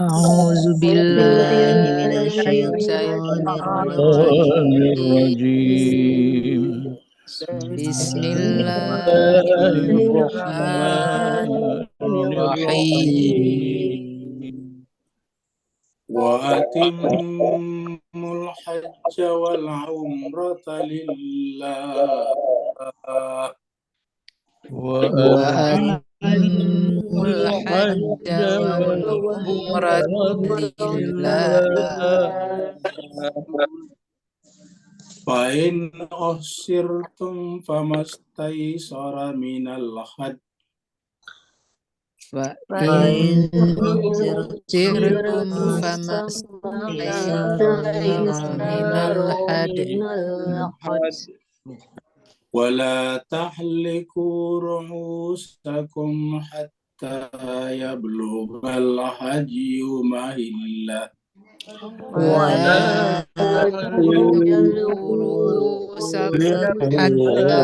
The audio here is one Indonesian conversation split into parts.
أعوذ بالله من الشيطان الرجيم بسم الله الرحمن الرحيم وأتموا الحج والعمرة لله وأتموا الحج والعمرة لله فإن أحصرتم فما استيسر من الهدي فإن أحصرتم فما استيسر من الهدي ولا تحلقوا رؤوسكم حتى يبلغ الهدي محله ولا تحلقوا رؤوسكم حتى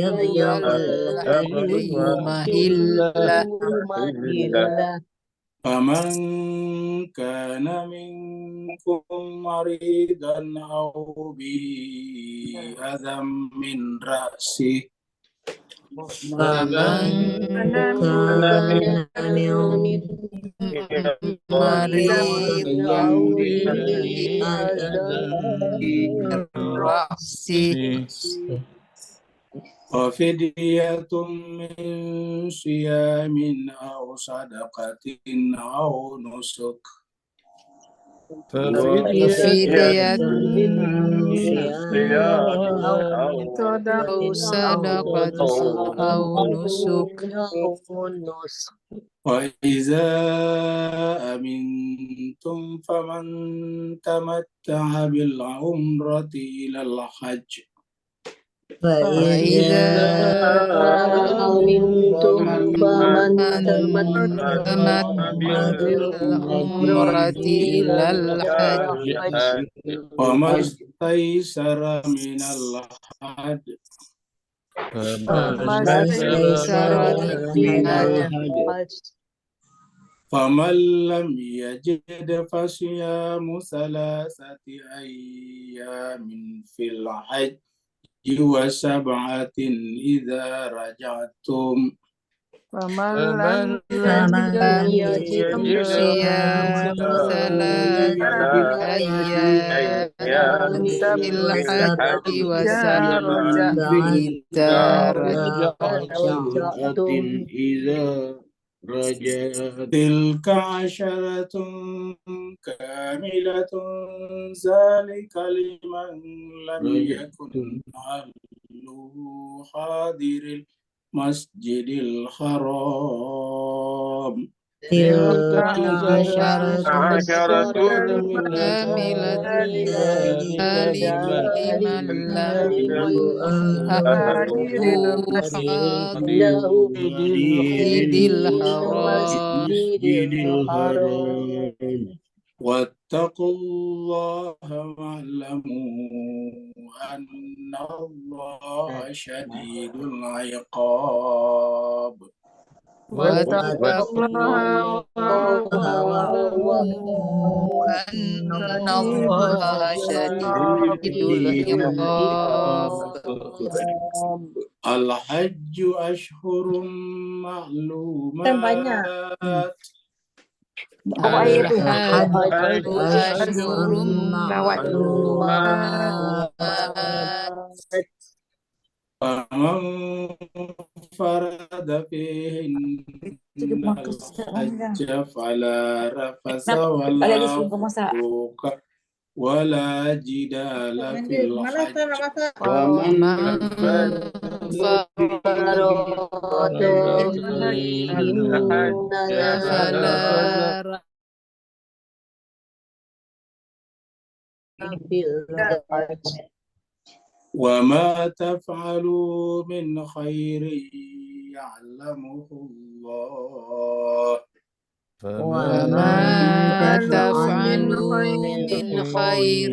يبلغ الهدي محله فمن كان منكم مريضا أو به أذى من رأسه فمن كان منكم مريضا به أذى من رأسه وفدية من صيام أو صدقة أو نسك ففدية أو صدقة أو نسك وإذا أمنتم فمن تمتع بالعمرة إلى الحج فإذا أمنتم فمن تمتع بالعمرة إلى الحج وما استيسر من الهدي فمن لم يجد فصيام 3 أيام في الحج و7 إذا رجعتم فمن لم يجد صيام 3 أيام في الحج و7 إذا رجعتم تلك 10 كاملة ذلك لمن لم يكن حاضر المسجد الحرام تلك 10 كاملة ذلك لمن لم يكن أهله حاضر المسجد الحرام واتقوا الله واعلموا أن الله شديد العقاب واتقوا الله واعلموا أن الله شديد العقاب الحج أشهر معلومات الحج أشهر معلومات فمن فرد فيهن الحج فلا رفث ولا فسوق ولا جدال في الحج ومن فرد فيهن فلا رفث في الحج وما تفعلوا من خير يعلمه الله وما تفعلوا من خير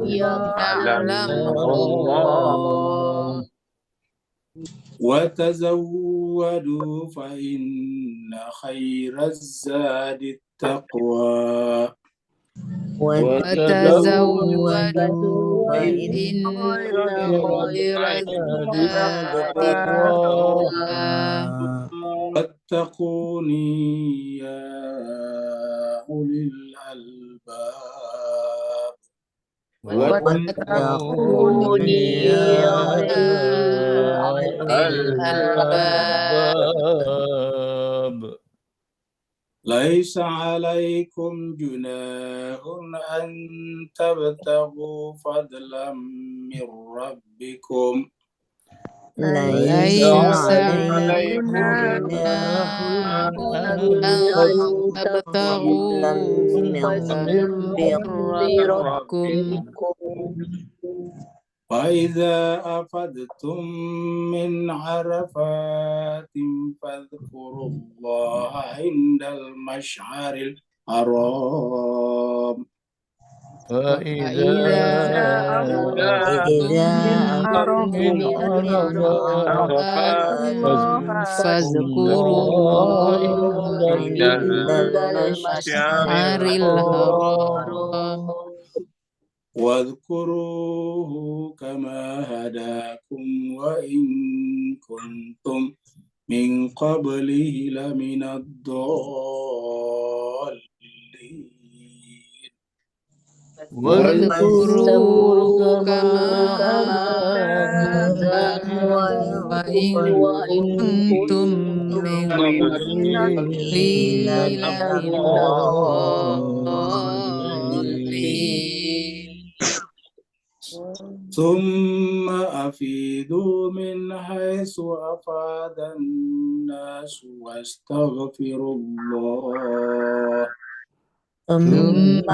يعلمه الله وتزودوا وتزودوا فإن خير الزاد التقوى وتزودوا فإن خير الزاد التقوى واتقوني يا أولي الألباب واتقوني يا أولي الألباب ليس عليكم جناح أن تبتغوا فضلا من ربكم ليس عليكم جناح أن تبتغوا فضلا من ربكم وإذا أفضتم من عرفات فاذكروا الله عند المشعر الحرام وإذا أفضتم من عرفات فاذكروا الله عند المشعر الحرام واذكروه كما هداكم وإن كنتم من قبله لمن الضالين واذكروا كما هداكم وإن كنتم من قبله لمن الضالين ثم أفيدوا من حيث أفاد الناس واستغفروا الله ثم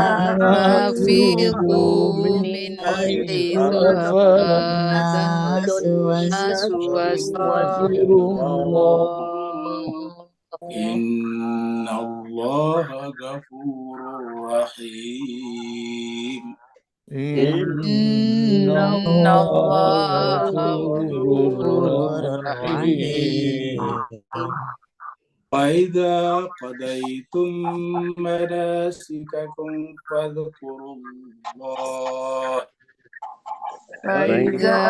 أفيضوا من حيث أفاد الناس واستغفروا الله إن الله غفور رحيم إن الله غفور رحيم فإذا قضيتم مناسككم فاذكروا الله فإذا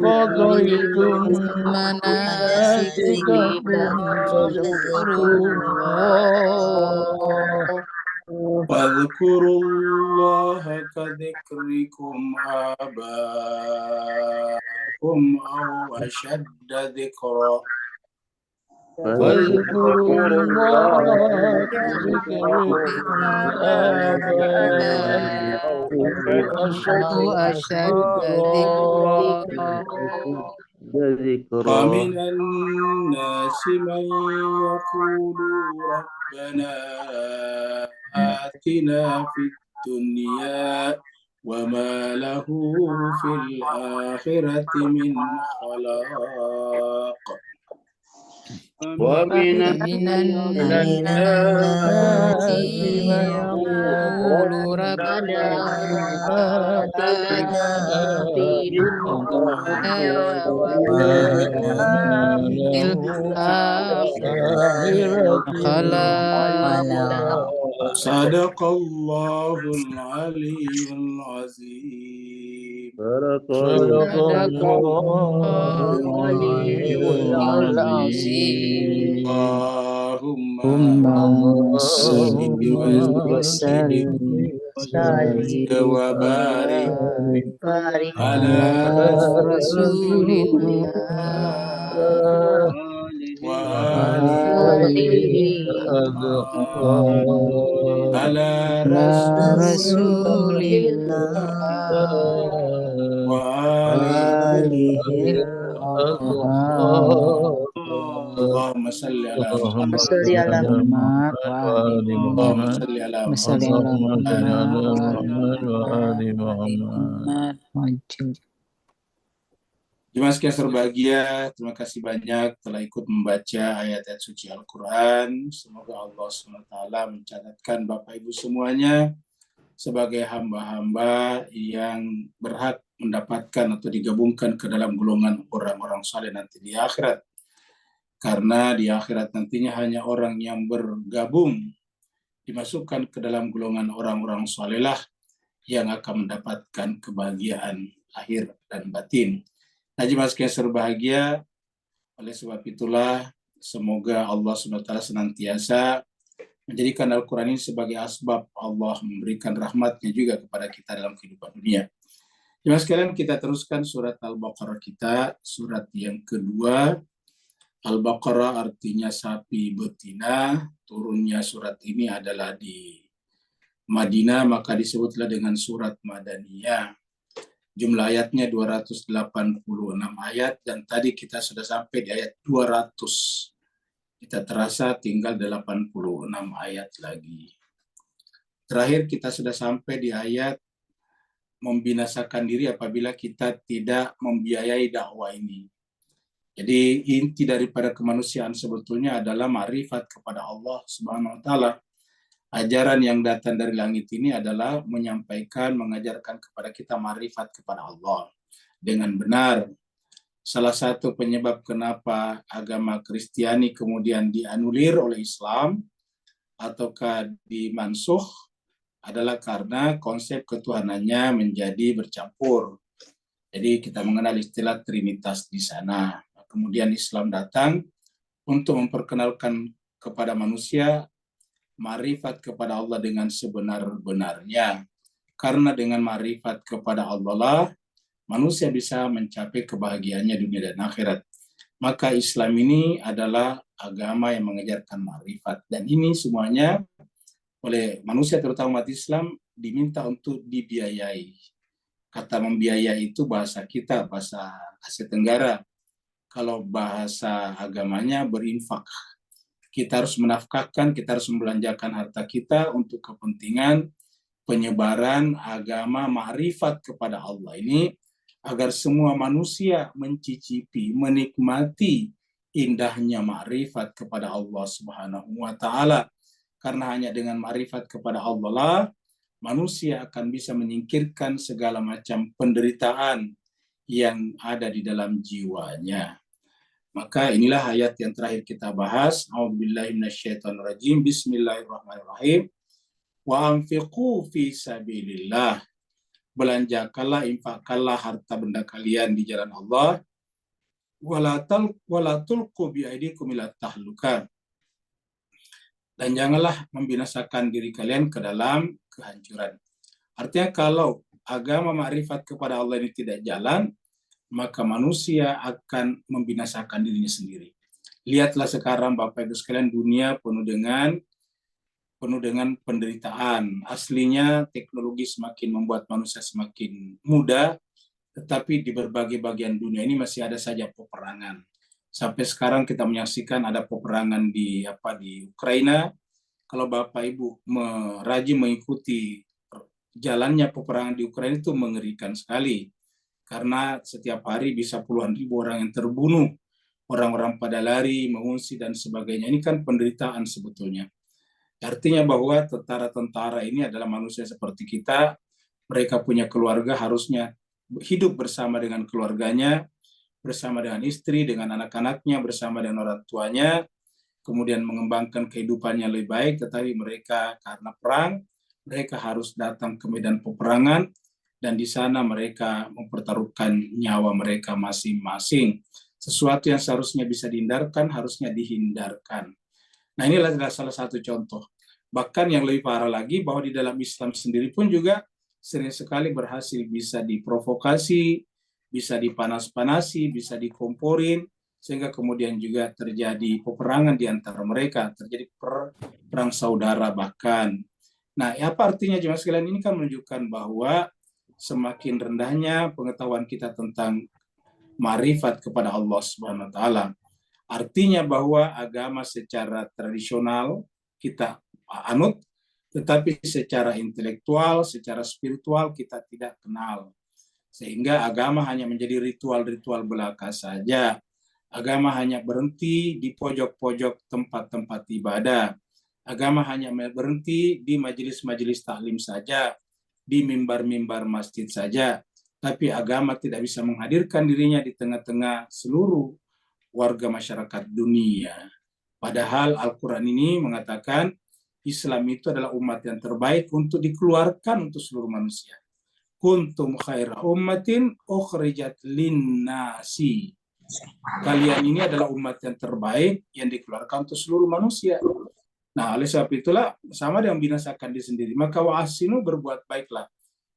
قضيتم مناسككم فاذكروا الله كذكركم آباءكم أو أشد ذكرا فاذكروا الله كذكركم آباءكم أو أشد ذكرا ومن الناس من يقول ربنا آتنا في الدنيا وما له في الآخرة من خلاق ومن الناس من يقول ربنا آتنا في الدنيا وما في الآخرة خلاق صدق الله العلي العظيم صدق الله العلي العظيم اللهم صل وسلم وبارك على رسول الله وآله على رسول الله وآله اللهم صل على محمد اللهم صل على محمد. Jemaah sekalian berbahagia, terima kasih banyak telah ikut membaca ayat-ayat suci Al-Quran. Semoga Allah SWT mencatatkan Bapak Ibu semuanya sebagai hamba-hamba yang berhak mendapatkan atau digabungkan ke dalam golongan orang-orang saleh nanti di akhirat. karena di akhirat nantinya hanya orang yang bergabung dimasukkan ke dalam golongan orang-orang salehlah yang akan mendapatkan kebahagiaan akhir dan batin. Nah, jemaah sekalian berbahagia, oleh sebab itulah semoga Allah SWT senantiasa menjadikan Al-Quran ini sebagai asbab Allah memberikan rahmatnya juga kepada kita dalam kehidupan dunia. Jemaah sekalian, kita teruskan surat Al-Baqarah kita, surat yang kedua. Al-Baqarah artinya sapi betina. Turunnya surat ini adalah di Madinah, maka disebutlah dengan surat Madaniyah. Jumlah ayatnya 286 ayat, dan tadi kita sudah sampai di ayat 200. Kita terasa tinggal 86 ayat lagi. Terakhir kita sudah sampai di ayat membinasakan diri apabila kita tidak membiayai dakwah ini. Jadi inti daripada kemanusiaan sebetulnya adalah ma'rifat kepada Allah Subhanahu wa taala. Ajaran yang datang dari langit ini adalah menyampaikan, mengajarkan kepada kita ma'rifat kepada Allah dengan benar. Salah satu penyebab kenapa agama Kristiani kemudian dianulir oleh Islam ataukah dimansuh adalah karena konsep ketuhanannya menjadi bercampur. Jadi kita mengenal istilah Trinitas di sana. Kemudian Islam datang untuk memperkenalkan kepada manusia ma'rifat kepada Allah dengan sebenar-benarnya. Karena dengan ma'rifat kepada Allah lah, manusia bisa mencapai kebahagiaannya dunia dan akhirat. Maka Islam ini adalah agama yang mengajarkan ma'rifat. Dan ini semuanya oleh manusia, terutama umat Islam, diminta untuk dibiayai. Kata membiayai itu bahasa kita, bahasa Asia Tenggara. Kalau bahasa agamanya berinfak. Kita harus menafkahkan, kita harus membelanjakan harta kita untuk kepentingan penyebaran agama ma'rifat kepada Allah ini, agar semua manusia mencicipi, menikmati indahnya ma'rifat kepada Allah Subhanahu wa taala. Karena hanya dengan ma'rifat kepada Allah lah, manusia akan bisa menyingkirkan segala macam penderitaan yang ada di dalam jiwanya. Maka inilah ayat yang terakhir kita bahas. A'udzubillahi minasyaitonirrajim. Bismillahirrahmanirrahim. Wa anfiqu fi sabilillah. Belanjakanlah, infakkanlah harta benda kalian di jalan Allah. Wala tulqu bi aidikum ila tahluka. Dan janganlah membinasakan diri kalian ke dalam kehancuran. Artinya kalau agama ma'rifat kepada Allah ini tidak jalan, maka manusia akan membinasakan dirinya sendiri. Lihatlah sekarang Bapak Ibu sekalian, dunia penuh dengan penderitaan. Aslinya teknologi semakin membuat manusia semakin mudah, tetapi di berbagai bagian dunia ini masih ada saja peperangan. Sampai sekarang kita menyaksikan ada peperangan di Ukraina. Kalau Bapak Ibu rajin mengikuti jalannya peperangan di Ukraina, itu mengerikan sekali. Karena setiap hari bisa puluhan ribu orang yang terbunuh, orang-orang pada lari, mengungsi, dan sebagainya. Ini kan penderitaan sebetulnya. Artinya bahwa tentara-tentara ini adalah manusia seperti kita, mereka punya keluarga, harusnya hidup bersama dengan keluarganya, bersama dengan istri, dengan anak-anaknya, bersama dengan orang tuanya, kemudian mengembangkan kehidupannya lebih baik, tetapi mereka karena perang, mereka harus datang ke medan peperangan, dan di sana mereka mempertaruhkan nyawa mereka masing-masing. Sesuatu yang seharusnya bisa dihindarkan, harusnya dihindarkan. Nah, inilah salah satu contoh. Bahkan yang lebih parah lagi, bahwa di dalam Islam sendiri pun juga sering sekali berhasil bisa diprovokasi, bisa dipanas-panasi, bisa dikomporin, sehingga kemudian juga terjadi peperangan di antara mereka, terjadi perang saudara bahkan. Nah, apa artinya jemaah sekalian? Ini kan menunjukkan bahwa semakin rendahnya pengetahuan kita tentang ma'rifat kepada Allah Subhanahu wa taala. Artinya bahwa agama secara tradisional kita anut, tetapi secara intelektual, secara spiritual kita tidak kenal. Sehingga agama hanya menjadi ritual-ritual belaka saja. Agama hanya berhenti di pojok-pojok tempat-tempat ibadah. Agama hanya berhenti di majelis-majelis taklim saja, di mimbar-mimbar masjid saja, tapi agama tidak bisa menghadirkan dirinya di tengah-tengah seluruh warga masyarakat dunia. Padahal Al-Quran ini mengatakan Islam itu adalah umat yang terbaik untuk dikeluarkan untuk seluruh manusia. Kuntum khaira ummatin ukhrijat linnasi. Kalian ini adalah umat yang terbaik yang dikeluarkan untuk seluruh manusia. Nah, oleh sebab itulah sama dengan binasakan diri sendiri. Maka wa'asinu, berbuat baiklah.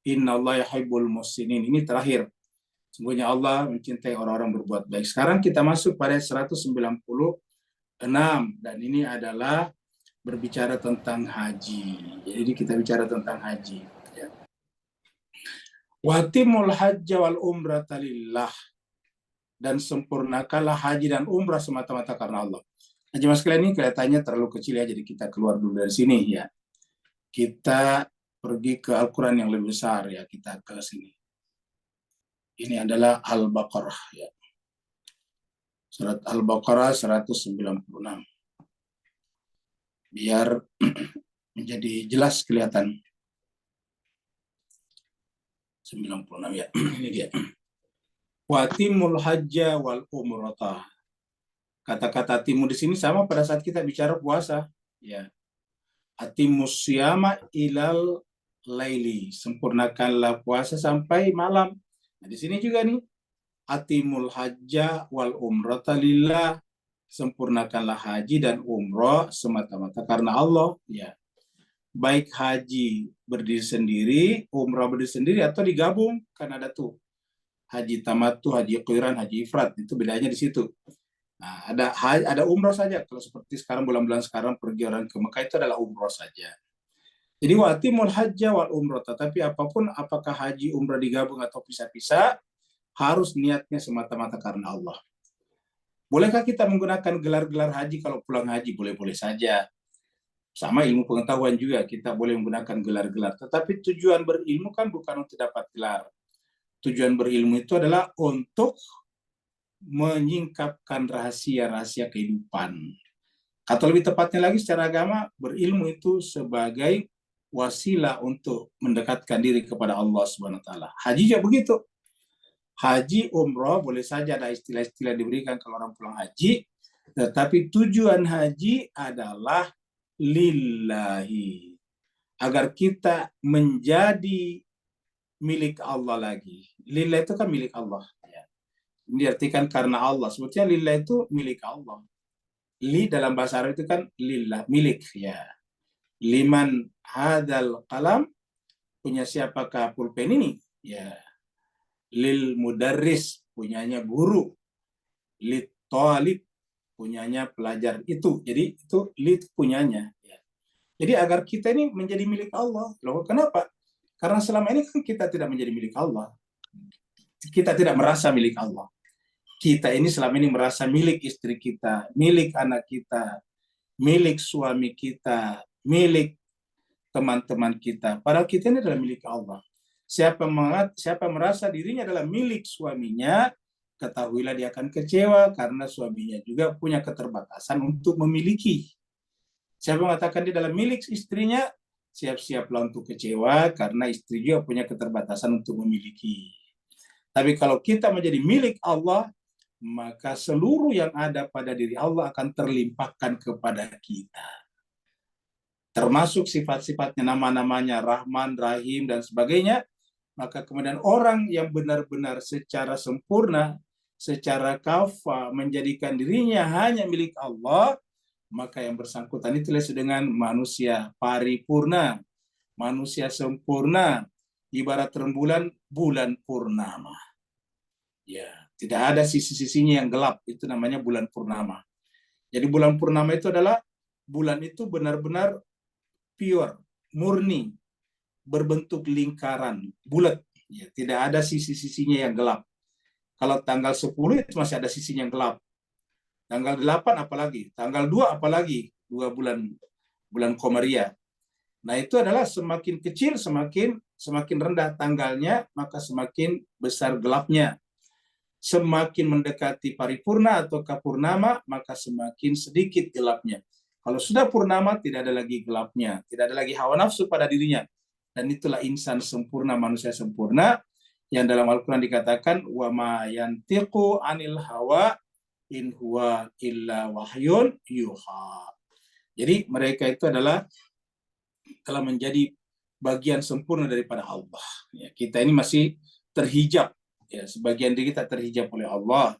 Innallaha yuhibbul muhsinin. Ini terakhir. Sungguhnya Allah mencintai orang-orang berbuat baik. Sekarang kita masuk pada 196 dan ini adalah berbicara tentang haji. Jadi kita bicara tentang haji. Watimul hajja wal umrata lillah, dan sempurnakanlah haji dan umrah semata-mata karena Allah. Nah, jemaah sekalian, ini kelihatannya terlalu kecil ya, jadi kita keluar dulu dari sini ya. Kita pergi ke Al-Quran yang lebih besar ya, kita ke sini. Ini adalah Al-Baqarah ya. Surat Al-Baqarah 196. Biar menjadi jelas kelihatan. 96 ya. Ini dia. Watimul hajja wal umrata. Kata-kata timu di sini sama pada saat kita bicara puasa ya. Atimus siyama ilal laili. Sempurnakanlah puasa sampai malam. Nah, di sini juga nih. Atimul hajja wal umrata lillah. Sempurnakanlah haji dan umrah semata-mata karena Allah ya. Baik haji berdiri sendiri, umrah berdiri sendiri, atau digabung, kan ada tuh haji tamattu, haji qiran, haji ifrat, itu bedanya di situ. Nah, ada umrah saja. Kalau seperti sekarang, bulan-bulan sekarang pergi orang ke Mekah itu adalah umrah saja. Jadi watimul hajja wal umrah, tetapi apapun, apakah haji umrah digabung atau pisah-pisah, harus niatnya semata-mata karena Allah. Bolehkah kita menggunakan gelar-gelar haji kalau pulang haji? Boleh-boleh saja. Sama ilmu pengetahuan juga, kita boleh menggunakan gelar-gelar. Tetapi tujuan berilmu kan bukan untuk dapat gelar. Tujuan berilmu itu adalah untuk menyingkapkan rahasia-rahasia kehidupan. Atau lebih tepatnya lagi secara agama, berilmu itu sebagai wasilah untuk mendekatkan diri kepada Allah Subhanahu wa taala. Haji juga begitu. Haji, umrah, boleh saja ada istilah-istilah diberikan kalau orang pulang haji, tetapi tujuan haji adalah lillahi, agar kita menjadi milik Allah lagi. Lillah itu kan milik Allah ya. Ini diartikan karena Allah. Sebetulnya lillah itu milik Allah. Li dalam bahasa Arab itu kan lillah, milik ya. Liman hadal qalam, punya siapakah pulpen ini ya. Lil mudarris, punyanya guru. Lit talib, punyanya pelajar itu. Jadi itu lit punyanya ya. Jadi agar kita ini menjadi milik Allah. Loh, kenapa? Karena selama ini kan kita tidak menjadi milik Allah. Kita tidak merasa milik Allah. Kita ini selama ini merasa milik istri kita, milik anak kita, milik suami kita, milik teman-teman kita. Padahal kita ini adalah milik Allah. Siapa merasa dirinya adalah milik suaminya, ketahuilah dia akan kecewa karena suaminya juga punya keterbatasan untuk memiliki. Siapa mengatakan dia adalah milik istrinya, siap-siaplah untuk kecewa karena istri juga punya keterbatasan untuk memiliki. Tapi kalau kita menjadi milik Allah, maka seluruh yang ada pada diri Allah akan terlimpahkan kepada kita. Termasuk sifat-sifatnya, nama-namanya, Rahman, Rahim, dan sebagainya. Maka kemudian orang yang benar-benar secara sempurna, secara kafa menjadikan dirinya hanya milik Allah, maka yang bersangkutan itu disebut dengan manusia paripurna, manusia sempurna, ibarat rembulan bulan purnama. Ya, tidak ada sisi-sisinya yang gelap, itu namanya bulan purnama. Jadi bulan purnama itu adalah bulan itu benar-benar pure, murni, berbentuk lingkaran, bulat, ya, tidak ada sisi-sisinya yang gelap. Kalau tanggal 10 itu masih ada sisinya yang gelap. Tanggal 8 apalagi, tanggal 2 apalagi, 2 bulan Komariah. Nah, itu adalah semakin kecil semakin rendah tanggalnya, maka semakin besar gelapnya. Semakin mendekati paripurna atau kapurnama, maka semakin sedikit gelapnya. Kalau sudah purnama, tidak ada lagi gelapnya, tidak ada lagi hawa nafsu pada dirinya. Dan itulah insan sempurna, manusia sempurna, yang dalam Al-Quran dikatakan wa ma yantiqu anil hawa in huwa illa wahyun yuha. Jadi mereka itu adalah telah menjadi bagian sempurna daripada Allah. Ya, kita ini masih terhijab. Ya, sebagian diri kita terhijab oleh Allah.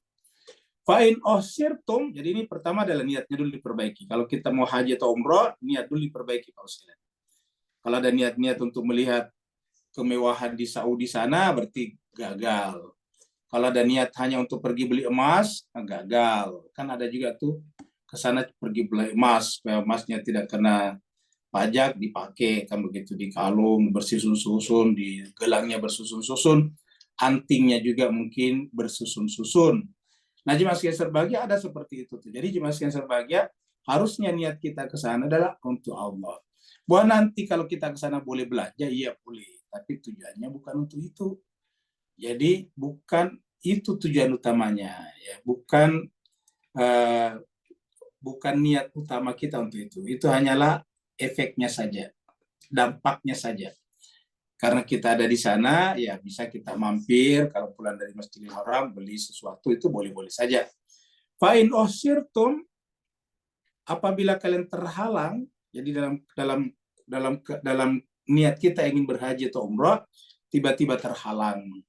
Fa'in ohsirtum, jadi ini pertama adalah niatnya dulu diperbaiki. Kalau kita mau haji atau umroh, niat dulu diperbaiki Pak Ustaz. Kalau ada niat-niat untuk melihat kemewahan di Saudi sana, berarti gagal. Kalau ada niat hanya untuk pergi beli emas, gagal. Kan ada juga tuh ke sana pergi beli emas, supaya emasnya tidak kena pajak, dipakai kan begitu, di kalung bersusun-susun, di gelangnya bersusun-susun, antingnya juga mungkin bersusun-susun. Nah, jemaah sekalian berbahagia ada seperti itu tuh. Jadi jemaah sekalian berbahagia, harusnya niat kita ke sana adalah untuk Allah. Bahwa nanti kalau kita ke sana boleh belanja, iya boleh, tapi tujuannya bukan untuk itu. Jadi bukan itu tujuan utamanya, ya, bukan bukan niat utama kita untuk itu. Itu hanyalah efeknya saja, dampaknya saja. Karena kita ada di sana, ya bisa kita mampir, kalau pulang dari Masjidil Haram, beli sesuatu, itu boleh-boleh saja. Fa'in ohsirtum, apabila kalian terhalang, jadi dalam niat kita ingin berhaji atau umrah, tiba-tiba terhalang.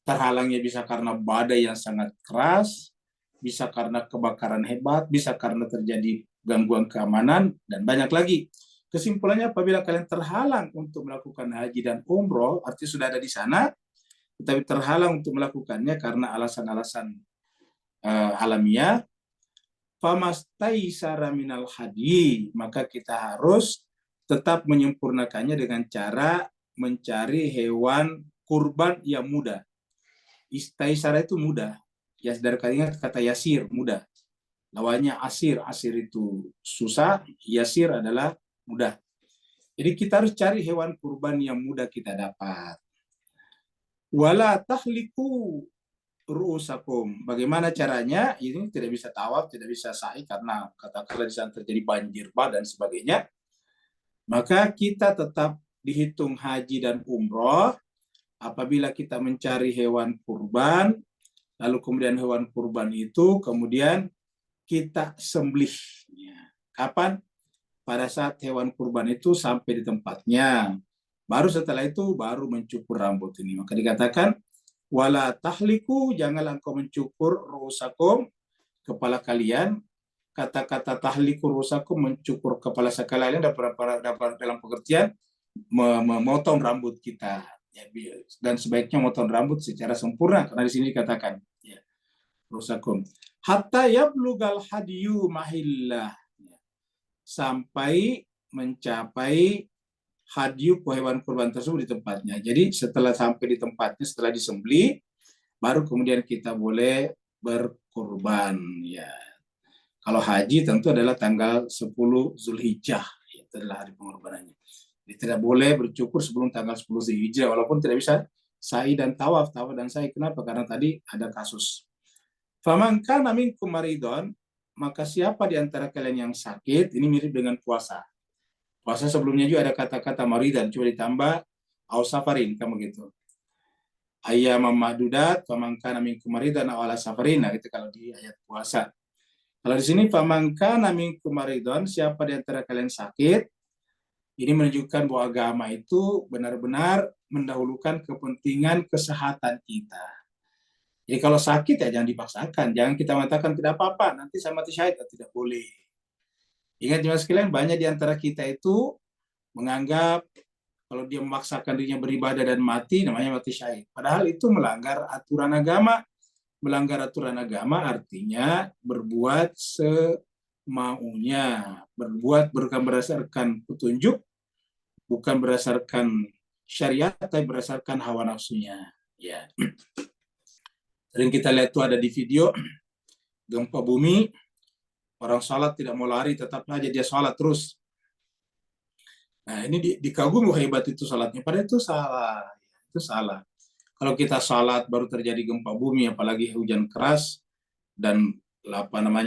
Terhalangnya bisa karena badai yang sangat keras, bisa karena kebakaran hebat, bisa karena terjadi gangguan keamanan, dan banyak lagi. Kesimpulannya, apabila kalian terhalang untuk melakukan haji dan umroh, artinya sudah ada di sana, tetapi terhalang untuk melakukannya karena alasan-alasan alamiah, famastaisara minal hadi, maka kita harus tetap menyempurnakannya dengan cara mencari hewan kurban yang mudah. Istaisara itu mudah. Ya, dari kata yasir, mudah. Lawannya asir. Asir itu susah, yasir adalah mudah. Jadi kita harus cari hewan kurban yang mudah kita dapat. Wala tahliku ru'usakum. Bagaimana caranya? Ini tidak bisa tawaf, tidak bisa sa'i karena katakanlah di sana terjadi banjir dan sebagainya. Maka kita tetap dihitung haji dan umroh apabila kita mencari hewan kurban, lalu kemudian hewan kurban itu kemudian kita sembelih. Kapan? Pada saat hewan kurban itu sampai di tempatnya. Baru setelah itu baru mencukur rambut ini. Maka dikatakan, wala tahliku, janganlah engkau mencukur rusakum, kepala kalian. Kata-kata tahliku rusakum, mencukur kepala sekalian dalam pengertian memotong rambut kita. Ya, dan sebaiknya memotong rambut secara sempurna, karena di sini dikatakan ya, rusakum hatta yablugal hadiyu mahillah, sampai mencapai hadiyu hewan kurban tersebut di tempatnya. Jadi setelah sampai di tempatnya, setelah disembelih, baru kemudian kita boleh berkurban. Ya, kalau haji tentu adalah tanggal 10 Zulhijjah, itu adalah hari pengorbanannya. Jadi tidak boleh bercukur sebelum tanggal 10 Zulhijjah, walaupun tidak bisa sa'i dan tawaf dan sa'i. Kenapa? Karena tadi ada kasus. Faman kana minkum maridon, maka siapa di antara kalian yang sakit, ini mirip dengan puasa. Puasa sebelumnya juga ada kata-kata maridan, cuma ditambah au safarin, kamu gitu. Ayyamam ma'dudat, faman kana minkum maridan aw ala safarin, nah itu kalau di ayat puasa. Kalau di sini faman kana minkum maridon, siapa di antara kalian sakit, ini menunjukkan bahwa agama itu benar-benar mendahulukan kepentingan kesehatan kita. Jadi kalau sakit ya jangan dipaksakan, jangan kita mengatakan tidak apa-apa, nanti saya mati syahid, tidak boleh. Ingat jemaah sekalian, banyak di antara kita itu menganggap kalau dia memaksakan dirinya beribadah dan mati, namanya mati syahid. Padahal itu melanggar aturan agama. Melanggar aturan agama artinya berbuat semaunya, berbuat bukan berdasarkan petunjuk, bukan berdasarkan syariat, tapi berdasarkan hawa nafsunya. Ya. Sering kita lihat tuh ada di video gempa bumi, orang salat tidak mau lari, tetap aja dia salat terus. Nah ini dikagumi hebat itu salatnya, padahal itu salah. Itu salah. Kalau kita salat baru terjadi gempa bumi, apalagi hujan keras dan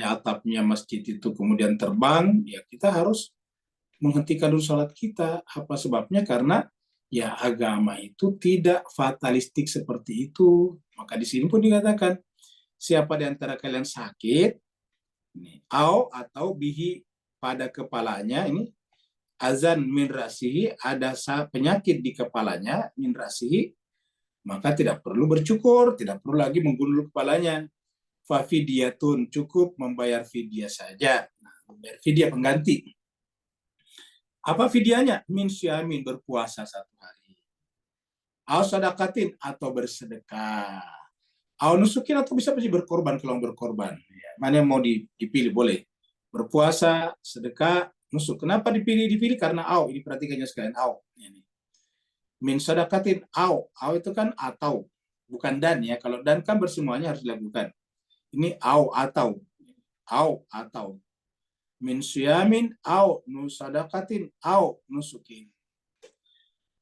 atapnya masjid itu kemudian terbang, ya kita harus menghentikan dulu salat kita. Apa sebabnya? Karena ya agama itu tidak fatalistik seperti itu. Maka di sini pun dikatakan siapa di antara kalian sakit, atau bihi pada kepalanya, ini azan min rasihi, ada penyakit di kepalanya, min rasihi, maka tidak perlu bercukur, tidak perlu lagi menggundul kepalanya. Fafidiyatun, cukup membayar fidyah saja. Nah, membayar fidyah pengganti. Apa fidyahnya? Min syamin, berpuasa 1 hari. Au sadakatin, atau bersedekah. Au nusukin, atau bisa berkorban kalau berkorban. Ya, mana yang mau dipilih boleh. Berpuasa, sedekah, nusuk. Kenapa dipilih? Dipilih karena au. Ini perhatikannya sekalian, au. Ini. Min sadakatin, au. Au itu kan atau. Bukan dan ya. Kalau dan kan bersemuanya harus dilakukan. Ini au atau. Au atau. Min syamin, au nusadakatin, au nusukin.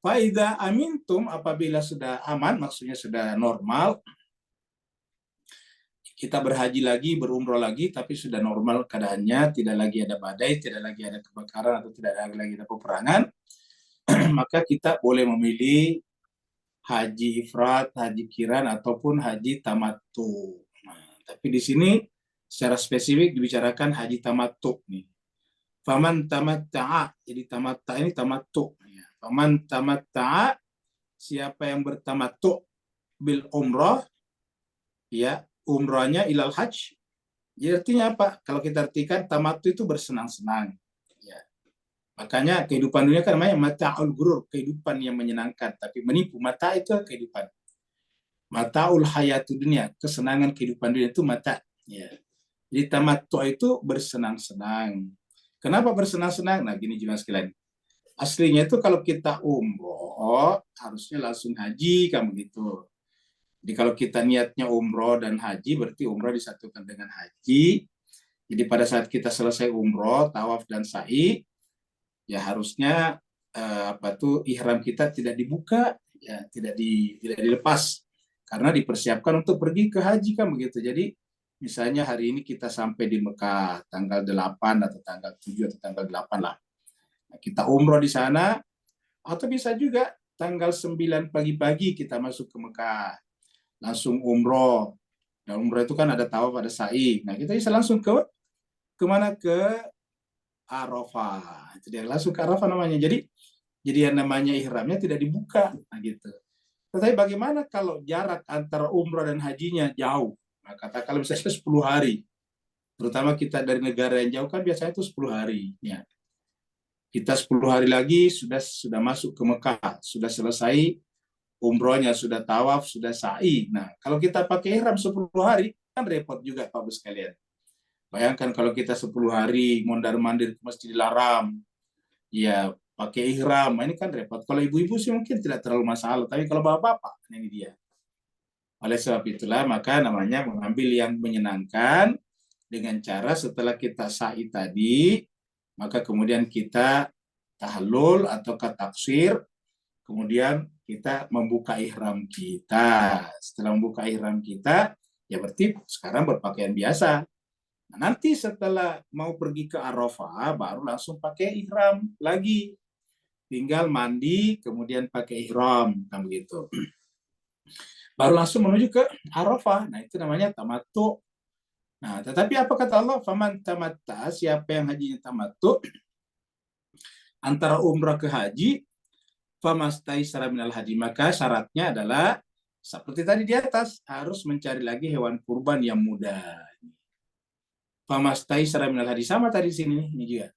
Faida amintum, apabila sudah aman, maksudnya sudah normal, kita berhaji lagi, berumroh lagi, tapi sudah normal keadaannya, tidak lagi ada badai, tidak lagi ada kebakaran, atau tidak lagi ada peperangan, maka kita boleh memilih haji ifrat, haji kiran, ataupun haji tamattu. Nah, tapi di sini secara spesifik dibicarakan haji tamattu nih. Faman tamatta'a, jadi tamatta ini tamattu. Faman tamatta'a, siapa yang bertamattu bil umrah, ya umrahnya ilal hajj. Jadi artinya apa? Kalau kita artikan tamattu itu bersenang-senang. Ya. Makanya kehidupan dunia kan namanya mata'ul gurur, kehidupan yang menyenangkan, tapi menipu. Mata itu kehidupan. Mata'ul hayatu dunia, kesenangan kehidupan dunia itu mata. Ya. Jadi tamattu itu bersenang-senang. Kenapa bersenang-senang? Nah, gini juga sekalian. Aslinya itu kalau kita umroh, harusnya langsung haji, kan begitu. Jadi kalau kita niatnya umroh dan haji, berarti umroh disatukan dengan haji. Jadi pada saat kita selesai umroh, tawaf dan sa'i, ya harusnya ihram kita tidak dibuka, ya tidak dilepas, karena dipersiapkan untuk pergi ke haji, kan begitu. Jadi misalnya hari ini kita sampai di Mekah tanggal 8 atau tanggal 7 atau tanggal 8 lah. Nah, kita umroh di sana, atau bisa juga tanggal 9 pagi-pagi kita masuk ke Mekah, langsung umroh. Dan umroh itu kan ada tawaf, ada sa'i. Nah, kita bisa langsung kemana? Ke Arafah. Itu dia, langsung ke Arafah namanya. Jadi yang namanya ihramnya tidak dibuka. Nah, gitu. Tetapi bagaimana kalau jarak antara umroh dan hajinya jauh? Nah, katakanlah misalnya 10 hari. Terutama kita dari negara yang jauh kan biasanya itu 10 hari. Ya. Kita 10 hari lagi sudah masuk ke Mekah, sudah selesai umrohnya, sudah tawaf, sudah sa'i. Nah, kalau kita pakai ihram 10 hari, kan repot juga Pak Bos sekalian. Bayangkan kalau kita 10 hari mondar-mandir ke Masjidil Haram, ya pakai ihram, ini kan repot. Kalau ibu-ibu sih mungkin tidak terlalu masalah, tapi kalau bapak-bapak, ini dia. Oleh sebab itulah, maka namanya mengambil yang menyenangkan dengan cara setelah kita sa'i tadi, maka kemudian kita tahlul atau taksir, kemudian kita membuka ihram kita. Setelah membuka ihram kita, ya berarti sekarang berpakaian biasa. Nah, nanti setelah mau pergi ke Arafah, baru langsung pakai ihram lagi. Tinggal mandi, kemudian pakai ihram, kan begitu. Baru langsung menuju ke Arafah. Nah, itu namanya tamattu. Nah, tetapi apa kata Allah? Faman tamatta, siapa yang hajinya tamattu, antara umrah ke haji, famastaisara minal haji, maka syaratnya adalah seperti tadi di atas, harus mencari lagi hewan kurban yang muda. Famastaisara minal haji, sama tadi di sini, ini juga.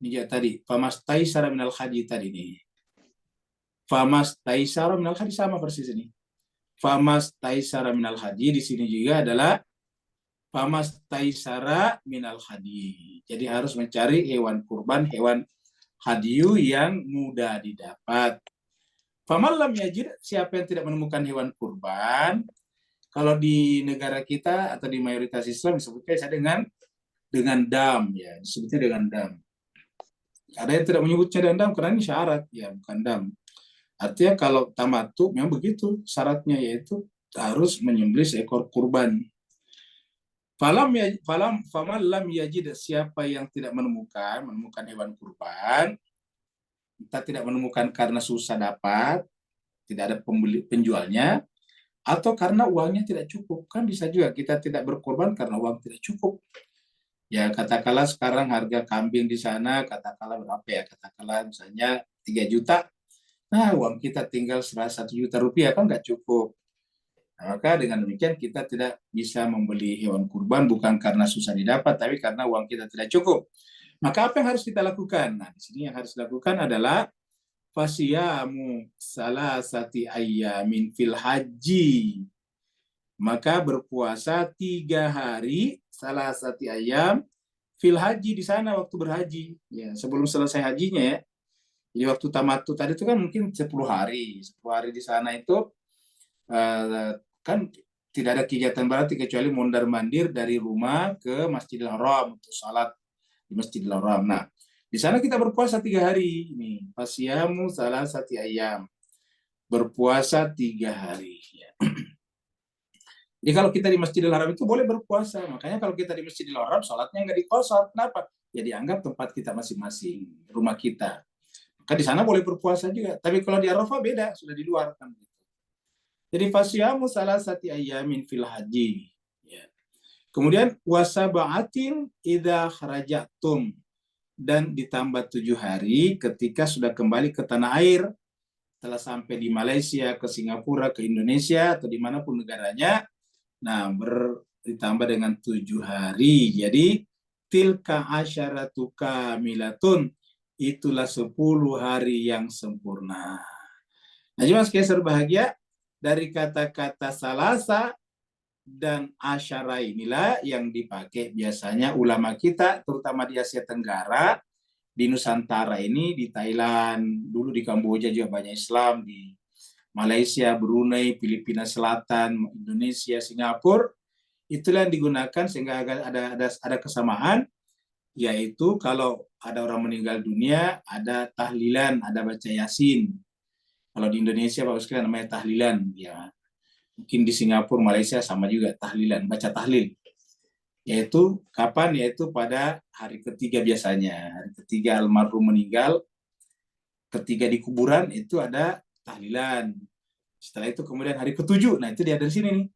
Ini juga tadi, famastaisara minal haji tadi nih. Famastaisara minal haji, sama persis ini. Famastaisara minal haji di sini juga adalah famastaisara minal haji. Jadi harus mencari hewan kurban, hewan hadiyu yang mudah didapat. Faman lam yajid, siapa yang tidak menemukan hewan kurban, kalau di negara kita atau di mayoritas Islam disebutnya dengan dam, ya disebutnya dengan dam. Ada yang tidak menyebutnya dengan dam karena ini syarat, ya bukan dam. Artinya kalau tamattu memang begitu syaratnya, yaitu harus menyembelih seekor kurban. Faman lam yajid, siapa yang tidak menemukan hewan kurban, kita tidak menemukan karena susah dapat, tidak ada penjualnya, atau karena uangnya tidak cukup. Kan bisa juga kita tidak berkorban karena uang tidak cukup. Ya katakanlah sekarang harga kambing di sana katakanlah berapa ya? Katakanlah misalnya 3 juta. Nah uang kita tinggal 1 juta rupiah kan nggak cukup. Nah, maka dengan demikian kita tidak bisa membeli hewan kurban bukan karena susah didapat, tapi karena uang kita tidak cukup. Maka apa yang harus kita lakukan? Nah, di sini yang harus dilakukan adalah fasiyamu salasati ayyamin fil haji. Maka berpuasa 3 hari salasati ayyam fil haji di sana waktu berhaji. Ya, sebelum selesai hajinya ya. Jadi waktu tamattu tadi itu kan mungkin 10 hari. 10 hari di sana itu kan tidak ada kegiatan berarti kecuali mondar-mandir dari rumah ke Masjidil Haram untuk salat di Masjidil Haram. Nah, di sana kita berpuasa 3 hari. Ini fasyamu salasati ayam. Berpuasa 3 hari. Ya. Jadi kalau kita di Masjidil Haram itu boleh berpuasa. Makanya kalau kita di Masjidil Haram, sholatnya nggak di qasar. Kenapa? Ya dianggap tempat kita masing-masing, rumah kita. Maka di sana boleh berpuasa juga. Tapi kalau di Arafah beda, sudah di luar kan. Jadi fasyamu salasati ayyamin fil haji. Ya. Kemudian wasaba'atin idza kharajatum, dan ditambah 7 hari ketika sudah kembali ke tanah air, setelah sampai di Malaysia, ke Singapura, ke Indonesia atau dimanapun negaranya. Nah, ditambah dengan 7 hari. Jadi tilka asyaratu kamilatun, itulah 10 hari yang sempurna. Nah, Mas Keser bahagia, dari kata-kata salasa dan asyara inilah yang dipakai biasanya ulama kita, terutama di Asia Tenggara, di Nusantara ini, di Thailand, dulu di Kamboja juga banyak Islam, di Malaysia, Brunei, Filipina Selatan, Indonesia, Singapura, itulah yang digunakan sehingga ada kesamaan, yaitu kalau ada orang meninggal dunia, ada tahlilan, ada baca yasin. Kalau di Indonesia Pak Ustaz namanya tahlilan, ya. Mungkin di Singapura, Malaysia sama juga tahlilan, baca tahlil. Yaitu kapan? Yaitu pada hari ketiga biasanya. Hari ketiga almarhum meninggal, ketiga di kuburan itu ada tahlilan. Setelah itu kemudian hari ketujuh, nah itu dia dari sini nih.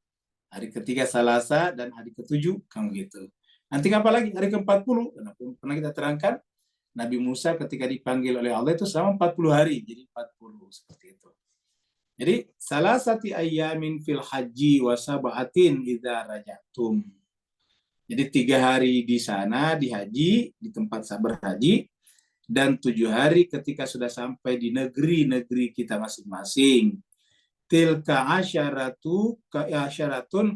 Hari ketiga Salasa dan hari ketujuh, kamu gitu. Nanti apa lagi? Hari ke-40, pernah kita terangkan, Nabi Musa ketika dipanggil oleh Allah itu selama 40 hari, jadi 40 seperti itu. Jadi salasati ayyamin fil haji wa sab'atin idza rajatum. Jadi 3 hari di sana di haji, di tempat berhaji, dan 7 hari ketika sudah sampai di negeri-negeri kita masing-masing. Tilka asyaratun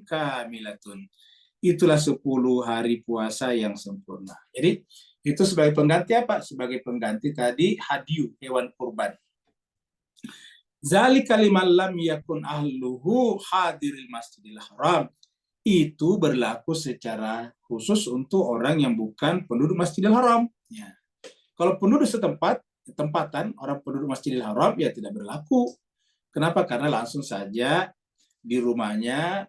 kamilatun. Itulah 10 hari puasa yang sempurna. Jadi itu sebagai pengganti apa? Sebagai pengganti tadi hadiu, hewan kurban. Zalika liman lam yakun ahluhu hadiril masjidil haram. Itu berlaku secara khusus untuk orang yang bukan penduduk Masjidil Haram. Ya. Kalau penduduk tempatan, orang penduduk Masjidil Haram, ya tidak berlaku. Kenapa? Karena langsung saja di rumahnya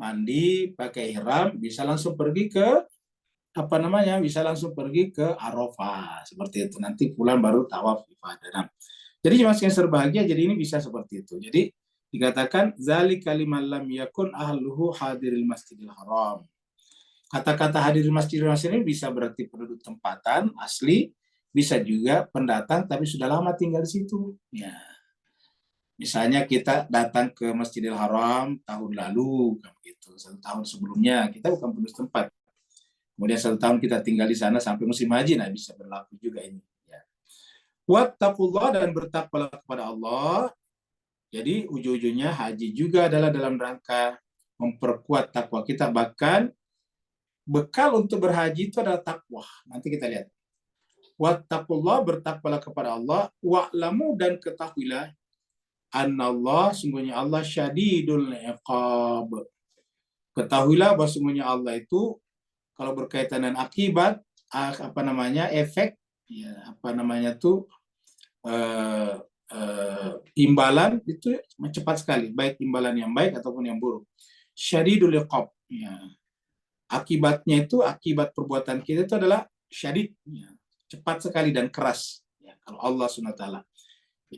mandi, pakai ihram, bisa langsung pergi ke bisa langsung pergi ke Arafah. Seperti itu. Nanti pulang baru tawaf ifadah. Jadi jemaah sekalian berbahagia, jadi ini bisa seperti itu. Jadi dikatakan zalika liman lam yakun ahluhu hadiril masjidil haram. Kata-kata hadiril masjidil haram ini bisa berarti penduduk tempatan asli, bisa juga pendatang tapi sudah lama tinggal di situ. Ya. Misalnya kita datang ke Masjidil Haram tahun lalu, gitu. 1 tahun sebelumnya kita bukan penduduk tempat. Kemudian 1 tahun kita tinggal di sana sampai musim haji, nah bisa berlaku juga ini. Ya. Wattaqullah, dan bertakwalah kepada Allah. Jadi ujung-ujungnya haji juga adalah dalam rangka memperkuat takwa kita. Bahkan bekal untuk berhaji itu adalah takwa. Nanti kita lihat. Wattaqullah, bertakwalah kepada Allah. Wa'lamu, dan ketahuilah. Annallah, sungguhnya Allah syadidul iqab. Ketahuilah bahwa sungguhnya Allah itu kalau berkaitan dengan akibat, efek, ya, imbalan itu cepat sekali, baik imbalan yang baik ataupun yang buruk. Syadidul iqab, ya. Akibatnya itu, akibat perbuatan kita itu adalah syadid, ya. Cepat sekali dan keras, ya, kalau Allah SWT.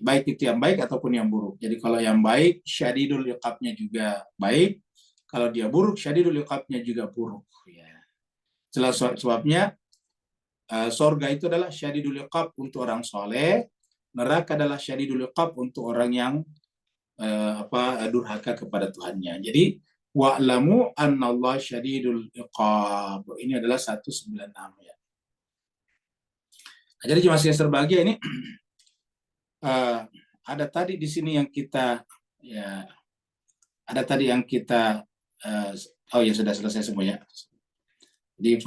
Baik itu yang baik ataupun yang buruk. Jadi kalau yang baik, syadidul iqabnya juga baik. Kalau dia buruk, syadidul iqabnya juga buruk. Ya. Jelas sebabnya, sorga itu adalah syadidul iqab untuk orang soleh, neraka adalah syadidul iqab untuk orang yang durhaka kepada Tuhannya. Jadi wa'lamu annallaha syadidul iqab. Ini adalah 196 ya. Nah, jadi jemaah sekalian berbahagia ini ada tadi di sini yang kita ya ada tadi yang kita oh ya sudah selesai semuanya. Jadi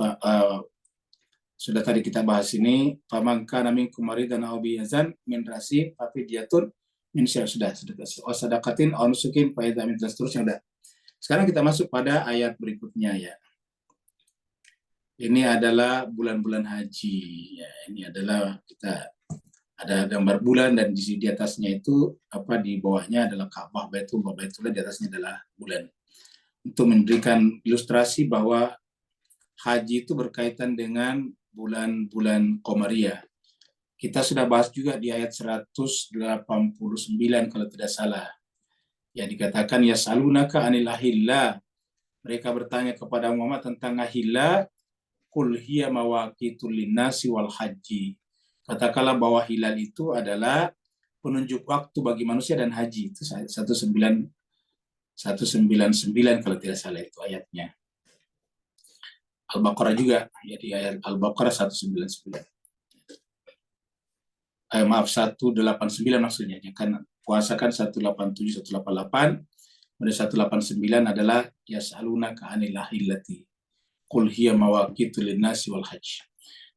sudah tadi kita bahas ini famangka nami kumari dan aubi azan min rasi fafidyatun min sudah sadaqatin aw nusukin fa idza min seterusnya udah. Sekarang kita masuk pada ayat berikutnya ya. Ini adalah bulan-bulan haji ya. Ini adalah kita ada gambar bulan dan di atasnya itu di bawahnya adalah Ka'bah Baitullah di atasnya adalah bulan. Untuk memberikan ilustrasi bahwa haji itu berkaitan dengan bulan-bulan Qamariyah. Kita sudah bahas juga di ayat 189 kalau tidak salah. Ya dikatakan yasalunaka anil ahillah. Mereka bertanya kepada Muhammad tentang ahillah, qul hiya mawaqitul linnasi wal haji. Katakanlah bahwa hilal itu adalah penunjuk waktu bagi manusia dan haji. Itu 199 kalau tidak salah itu ayatnya. Al-Baqarah juga, jadi ayat Al-Baqarah 199. Maaf 189 maksudnya. Kan puasa kan 187, 188. Kemudian 189 adalah yas'alunaka 'anil ahillati. Qul hiya mawaqitu linnasi wal hajj.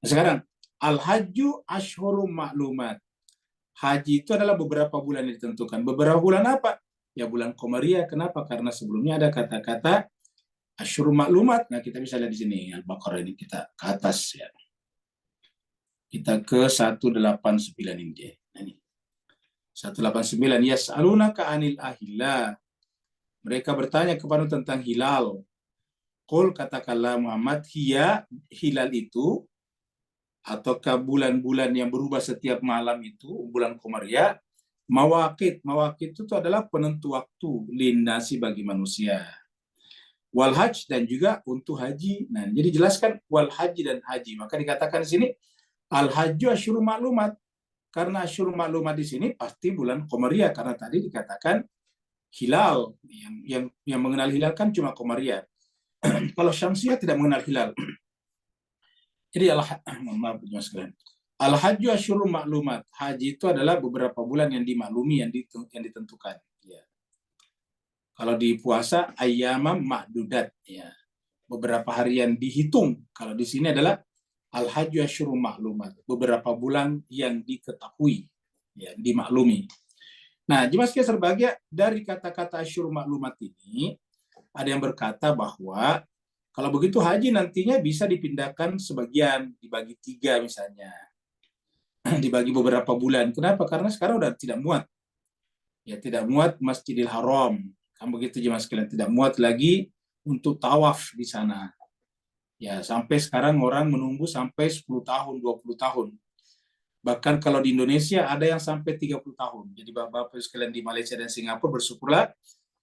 Nah, sekarang al-hajju ashhurum ma'lumat. Haji itu adalah beberapa bulan yang ditentukan. Beberapa bulan apa? Ya bulan Qamariyah. Kenapa? Karena sebelumnya ada kata-kata Asyhurul maklumat. Nah, kita bisa lihat di sini Al-Baqarah ini kita ke atas ya. Kita ke 189 ini dia. Nah, ini. 189 yas'alunaka 'anil ahillah. Mereka bertanya kepada tentang hilal. Qul katakanlah Muhammad, hilal itu ataukah bulan-bulan yang berubah setiap malam itu, bulan Qamariyah, mawaqit. Mawaqit itu adalah penentu waktu linnasi bagi manusia. Wal hajj dan juga untuk haji. Nah, jadi jelaskan wal haji dan haji. Maka dikatakan di sini al hajju asyhurul maklumat. Karena asyhurul maklumat di sini pasti bulan Qamariyah karena tadi dikatakan hilal yang mengenal hilal kan cuma Qamariyah. Kalau Syamsiyah tidak mengenal hilal. Jadi maaf sekalian. Al hajju asyhurul maklumat. Haji itu adalah beberapa bulan yang dimaklumi yang ditentukan. Ya. Kalau di puasa ayyamam ma'dudat ya. Beberapa harian dihitung. Kalau di sini adalah al-hajju asyhurul ma'lumat. Beberapa bulan yang diketahui ya, dimaklumi. Nah, jemaah sekalian berbahagia dari kata-kata asyhurul ma'lumat ini ada yang berkata bahwa kalau begitu haji nantinya bisa dipindahkan sebagian, dibagi 3 misalnya. Dibagi beberapa bulan. Kenapa? Karena sekarang udah tidak muat. Ya, tidak muat Masjidil Haram. Kan begitu jemaah sekalian, tidak muat lagi untuk tawaf di sana. Ya, sampai sekarang orang menunggu sampai 10 tahun, 20 tahun. Bahkan kalau di Indonesia ada yang sampai 30 tahun. Jadi Bapak-Bapak sekalian di Malaysia dan Singapura bersyukurlah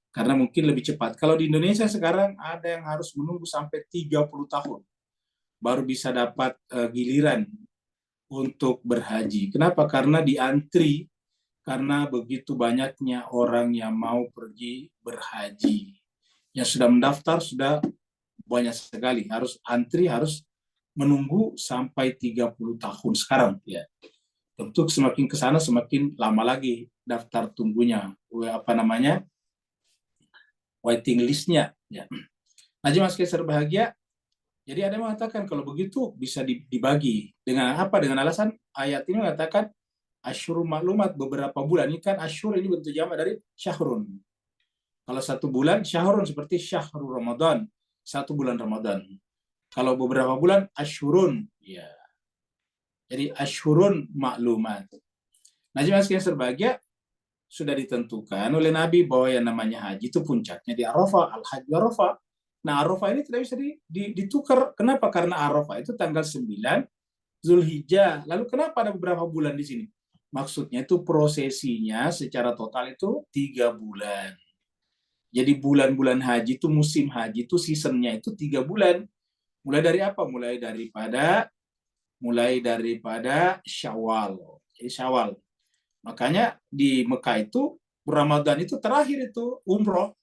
karena mungkin lebih cepat. Kalau di Indonesia sekarang ada yang harus menunggu sampai 30 tahun baru bisa dapat giliran untuk berhaji. Kenapa? Karena diantri. Karena begitu banyaknya orang yang mau pergi berhaji. Yang sudah mendaftar sudah banyak sekali. Harus antri, harus menunggu sampai 30 tahun sekarang. Ya. Tentu semakin ke sana semakin lama lagi daftar tunggunya. Waiting list-nya. Ya. Nah, jemaah sekalian berbahagia. Jadi ada yang mengatakan kalau begitu bisa dibagi. Dengan apa? Dengan alasan ayat ini mengatakan asyhurul maklumat beberapa bulan. Ini kan asyhur ini bentuk jamak dari syahrun. Kalau satu bulan syahrun seperti syahrul Ramadan, satu bulan Ramadan. Kalau beberapa bulan asyhurun, ya. Jadi asyhurun maklumat. Nah, jemaah sekalian berbahagia sudah ditentukan oleh Nabi bahwa yang namanya haji itu puncaknya di Arafah, al-hajj Arafah. Nah, Arafah ini tidak bisa ditukar. Kenapa? Karena Arafah itu tanggal 9 Zulhijjah. Lalu kenapa ada beberapa bulan di sini? Maksudnya itu prosesinya secara total itu 3 bulan. Jadi bulan-bulan haji itu, musim haji itu seasonnya itu 3 bulan. Mulai dari apa? Mulai daripada Syawal. Jadi Syawal. Makanya di Mekah itu Ramadan itu terakhir itu umroh.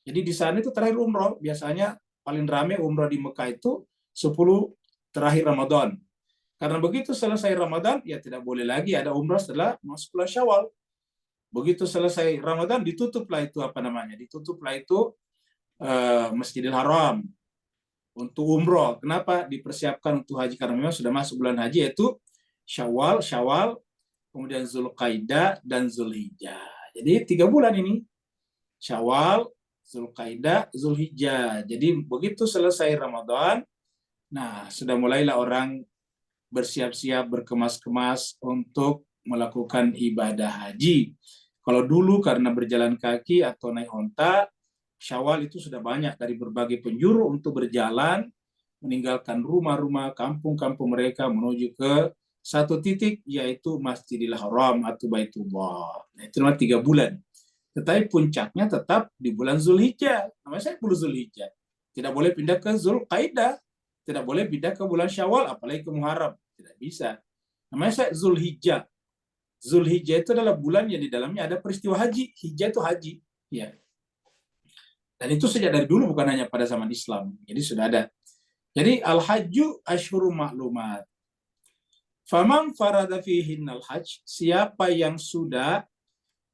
Jadi di sana itu terakhir umroh. Biasanya paling ramai umroh di Mekah itu 10 terakhir Ramadan. Karena begitu selesai Ramadan, ya tidak boleh lagi ada umroh setelah masuk bulan Syawal. Begitu selesai Ramadan, ditutuplah itu apa namanya? Ditutuplah itu Masjidil Haram untuk umroh. Kenapa dipersiapkan untuk haji? Karena memang sudah masuk bulan haji, yaitu Syawal, kemudian Zulqaidah dan Zulhijjah. Jadi 3 bulan ini, Syawal, Zulqaidah, Zulhijjah. Jadi begitu selesai Ramadan, nah sudah mulailah orang bersiap-siap, berkemas-kemas untuk melakukan ibadah haji. Kalau dulu karena berjalan kaki atau naik onta, Syawal itu sudah banyak dari berbagai penjuru untuk berjalan, meninggalkan rumah-rumah, kampung-kampung mereka menuju ke satu titik, yaitu Masjidil Haram atau Baitullah. Nah, itu cuma 3 bulan. Tetapi puncaknya tetap di bulan Zulhijjah. Namanya saya bulan Zulhijjah. Tidak boleh pindah ke Zulqaidah. Tidak boleh pindah ke bulan Syawal, apalagi ke Muharram. Tidak bisa. Namanya saya Zulhijjah. Zulhijjah itu adalah bulan yang di dalamnya ada peristiwa haji. Hijjah itu haji. Ya. Dan itu sejak dari dulu, bukan hanya pada zaman Islam. Jadi sudah ada. Jadi al-hajju asyhurun ma'lumat. Faman farada fihinnal hajj, siapa yang sudah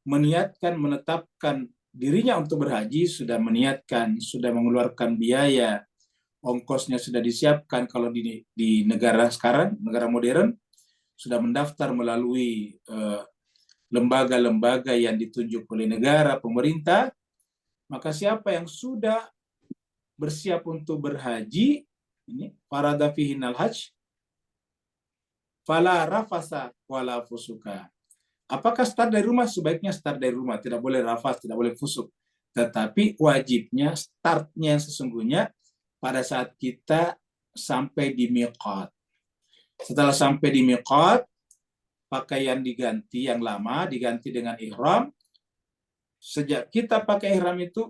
meniatkan, menetapkan dirinya untuk berhaji, sudah meniatkan, sudah mengeluarkan biaya, ongkosnya sudah disiapkan. Kalau di negara sekarang, negara modern, sudah mendaftar melalui lembaga-lembaga yang ditunjuk oleh negara, pemerintah, maka siapa yang sudah bersiap untuk berhaji, ini farada fihinal hajj, fala rafasa wala fusuka. Apakah start dari rumah? Sebaiknya start dari rumah, tidak boleh rafas, tidak boleh fusuk. Tetapi wajibnya, startnya yang sesungguhnya pada saat kita sampai di miqat. Setelah sampai di miqat, pakaian diganti yang lama, diganti dengan ihram. Sejak kita pakai ihram itu,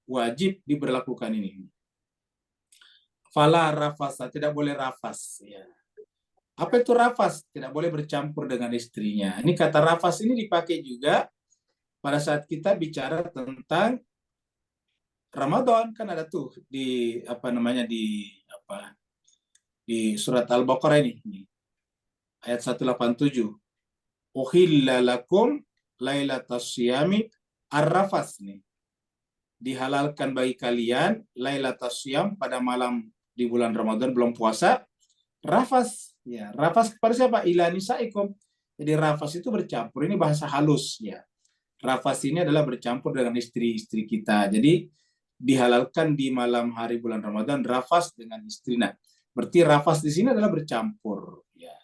wajib diberlakukan ini. Fala rafasa, tidak boleh rafas. Ya. Apa itu rafas? Tidak boleh bercampur dengan istrinya. Ini kata rafas ini dipakai juga pada saat kita bicara tentang Ramadan, kan ada tuh di di surat Al-Baqarah ini ayat 187. Uhilla lakum lailatas syiyami ar-rafas nih. Dihalalkan bagi kalian lailatas syiyam pada malam di bulan Ramadan belum puasa, rafas. Ya, rafas kepada siapa? Ila nisaikum. Jadi rafas itu bercampur, ini bahasa halus ya. Rafas ini adalah bercampur dengan istri-istri kita. Jadi dihalalkan di malam hari bulan Ramadan rafas dengan istri. Nah, berarti rafas di sini adalah bercampur ya.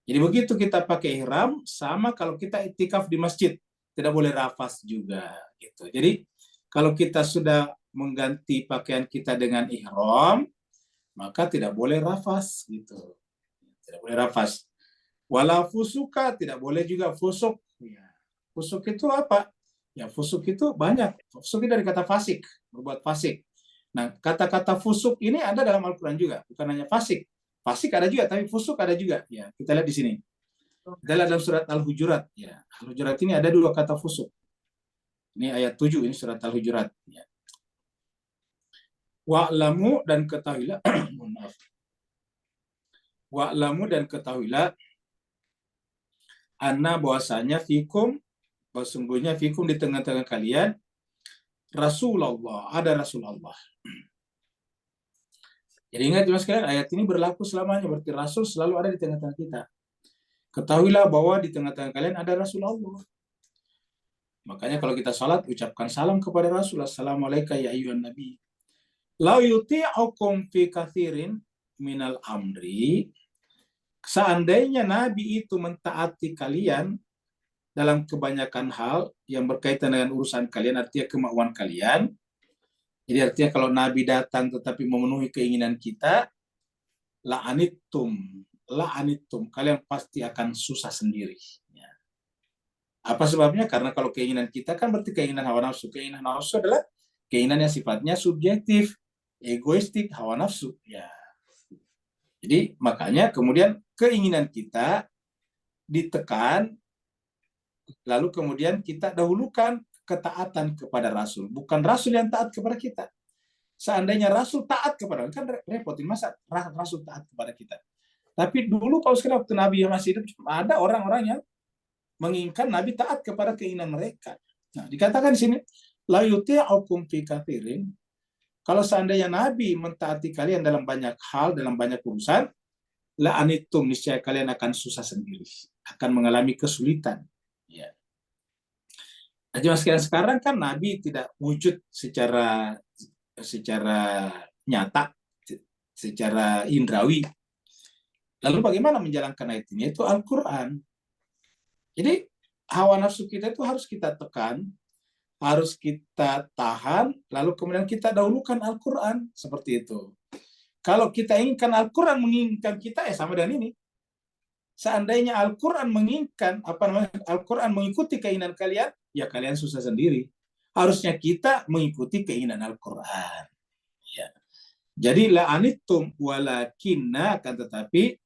Jadi begitu kita pakai ihram, sama kalau kita iktikaf di masjid, tidak boleh rafas juga gitu. Jadi kalau kita sudah mengganti pakaian kita dengan ihram, maka tidak boleh rafas gitu. Tidak boleh rafas. Wala fusuka, tidak boleh juga fusuk. Ya. Fusuk itu apa? Ya, fusuk itu banyak. Fusuk itu dari kata fasik, berbuat fasik. Nah, kata-kata fusuk ini ada dalam Al-Quran juga, bukan hanya fasik. Fasik ada juga, tapi fusuk ada juga. Ya, kita lihat di sini. Kita lihat dalam surat Al-Hujurat. Ya, Al-Hujurat ini ada 2 kata fusuk. Ini ayat 7, ini surat Al-Hujurat. Ya. Wa'lamu dan ketahuilah, maaf. Wa'lamu dan ketahuilah, anna bahwasanya fikum, sesungguhnya fikum di tengah-tengah kalian, Rasulullah, ada Rasulullah. Jadi ingat mas sekalian, ayat ini berlaku selamanya, berarti Rasul selalu ada di tengah-tengah kita. Ketahuilah bahwa di tengah-tengah kalian ada Rasulullah. Makanya kalau kita salat, ucapkan salam kepada Rasul. Assalamualaikum ya ayyuhan nabi. La yuti'ukum fi kathirin minal amri. Seandainya Nabi itu mentaati kalian dalam kebanyakan hal yang berkaitan dengan urusan kalian, artinya kemauan kalian. Jadi artinya kalau Nabi datang tetapi memenuhi keinginan kita, la'anittum, kalian pasti akan susah sendiri. Ya. Apa sebabnya? Karena kalau keinginan kita kan berarti keinginan hawa nafsu. Keinginan hawa nafsu adalah keinginan yang sifatnya subjektif, egoistik, hawa nafsu. Ya. Jadi makanya kemudian keinginan kita ditekan, lalu kemudian kita dahulukan ketaatan kepada Rasul. Bukan Rasul yang taat kepada kita. Seandainya Rasul taat kepada kita, kan repotin masa Rasul taat kepada kita. Tapi dulu kalau sekarang waktu Nabi yang masih hidup, ada orang-orang yang menginginkan Nabi taat kepada keinginan mereka. Nah, dikatakan di sini, la yuti'ukum fi katsirin. Kalau seandainya Nabi mentaati kalian dalam banyak hal, dalam banyak urusan, la anitum, niscaya kalian akan susah sendiri, akan mengalami kesulitan. Ya. Nah, sekarang kan Nabi tidak wujud secara nyata, secara indrawi. Lalu bagaimana menjalankan ayat ini? Itu Al-Quran. Jadi hawa nafsu kita itu harus kita tekan, harus kita tahan, lalu kemudian kita dahulukan Al-Quran. Seperti itu. Kalau kita inginkan Al-Quran menginginkan kita, ya sama dengan ini. Seandainya Al-Quran menginginkan, Al-Quran mengikuti keinginan kalian, ya kalian susah sendiri. Harusnya kita mengikuti keinginan Al-Quran. Ya. Jadi la anittum walakinna, akan tetapi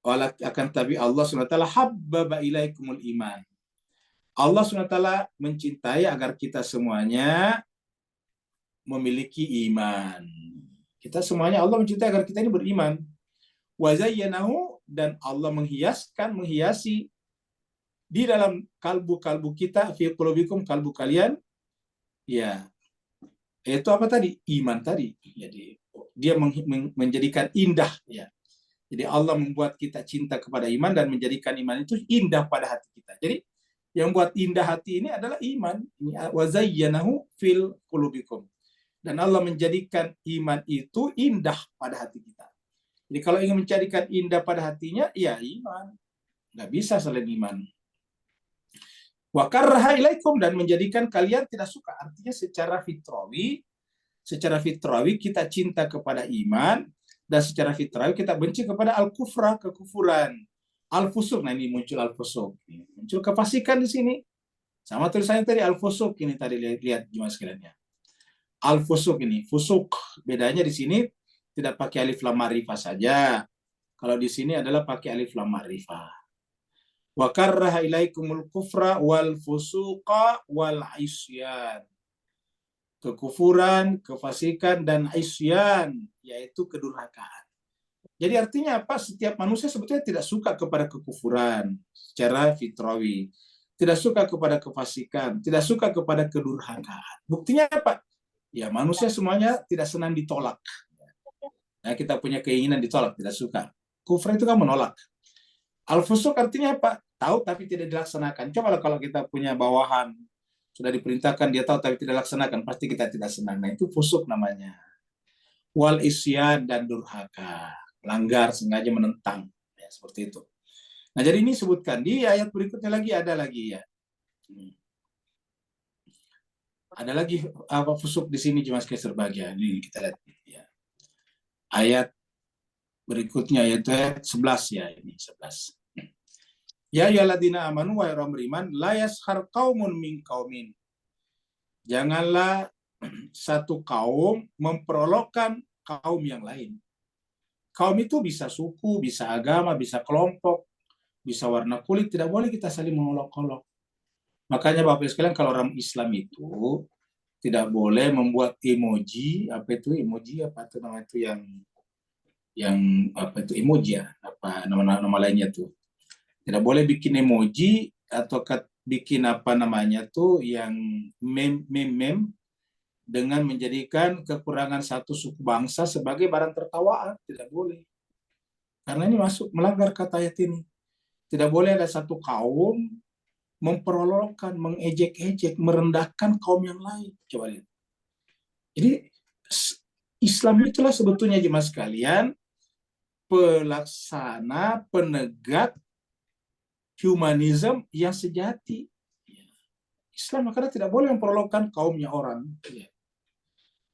Allah SWT habbaba ilaikumul iman. Allah SWT mencintai agar kita semuanya memiliki iman. Kita semuanya Allah mencintai agar kita ini beriman. Wa zayyanahu, dan Allah menghiasi di dalam kalbu kita, fi qulubikum, kalbu kalian, ya, itu apa tadi? Iman tadi. Jadi dia menjadikan indah, ya. Jadi Allah membuat kita cinta kepada iman dan menjadikan iman itu indah pada hati kita. Jadi yang buat indah hati ini adalah iman. Wa zayyanahu fil qulubikum. Dan Allah menjadikan iman itu indah pada hati kita. Jadi kalau ingin menjadikan indah pada hatinya, ya iman. Nggak bisa selain iman. Wa karraha ilaikum, dan menjadikan kalian tidak suka. Artinya secara fitrawi kita cinta kepada iman, dan secara fitrawi kita benci kepada al-kufra, kekufuran. Al-fusuk, nah ini muncul al-fusuk. Muncul kefasikan di sini. Sama tulisannya tadi al-fusuk, ini tadi lihat gimana sekaliannya. Al-fusuk ini, fusuk. Bedanya di sini tidak pakai alif lam ma'rifah saja. Kalau di sini adalah pakai alif lam ma'rifah. Wa karraha ilaikumul kufra wal fusuqa wal isyan. Kekufuran, kefasikan, dan isyan, yaitu kedurhakaan. Jadi artinya apa? Setiap manusia sebetulnya tidak suka kepada kekufuran secara fitrawi. Tidak suka kepada kefasikan, tidak suka kepada kedurhakaan. Buktinya apa? Ya, manusia semuanya tidak senang ditolak. Nah, kita punya keinginan ditolak, tidak suka. Kufur itu kan menolak. Al-fusuk artinya apa? Tahu tapi tidak dilaksanakan. Coba kalau kita punya bawahan, sudah diperintahkan, dia tahu tapi tidak dilaksanakan, pasti kita tidak senang. Nah, itu fusuk namanya. Wal isyan, dan durhaka. Langgar, sengaja menentang. Ya, seperti itu. Nah, jadi ini sebutkan. Di ayat berikutnya ada lagi ya. Ada lagi apa fusuk di sini, cuma sekali serbagia. Ini kita lihat ya. Ayat berikutnya yaitu ayat 11 ya, ini 11. Ya ayyuhalladzina amanu, wa orang beriman, la yaskhar qaumun min qaumin. Janganlah satu kaum memperolokkan kaum yang lain. Kaum itu bisa suku, bisa agama, bisa kelompok, bisa warna kulit, tidak boleh kita saling mengolok-olok. Makanya Bapak sekalian, kalau orang Islam itu tidak boleh membuat emoji, apa itu namanya itu yang apa itu emoji ya, apa nama lainnya tuh. Tidak boleh bikin emoji atau bikin apa namanya tuh yang meme dengan menjadikan kekurangan satu suku bangsa sebagai barang tertawaan. Tidak boleh. Karena ini melanggar kata ayat ini. Tidak boleh ada satu kaum memperolokkan, mengejek-ejek, merendahkan kaum yang lain. Coba lihat. Jadi Islam itulah sebetulnya jemaah sekalian pelaksana, penegak humanisme yang sejati. Islam makanya tidak boleh memperolokkan kaumnya orang.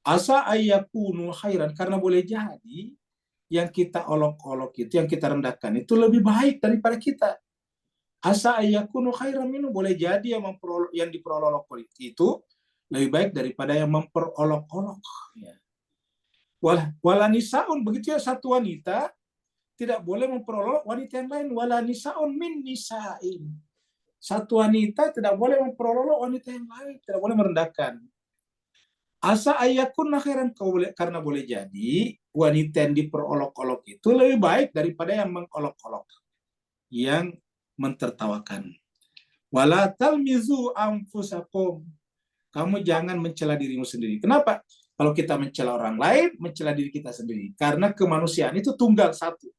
Asa ayyakunu khairan, karena boleh jadi yang kita olok-olok itu, yang kita rendahkan itu lebih baik daripada kita. Asa ayyakunu khairan minhu, boleh jadi yang diperolok-olok itu lebih baik daripada yang memperolok-olok. Ya. Wala nisaun, begitu ya, satu wanita tidak boleh memperolok wanita yang lain. Wala nisaun min nisain. Satu wanita tidak boleh memperolok wanita yang lain, tidak boleh merendahkan. Asa ayakun akhiran, karena boleh jadi wanita yang diperolok-olok itu lebih baik daripada yang mengolok-olok, yang mentertawakan. Wala talmizu anfusakum, kamu jangan mencela dirimu sendiri. Kenapa? Kalau kita mencela orang lain, mencela diri kita sendiri. Karena kemanusiaan itu tunggal satu.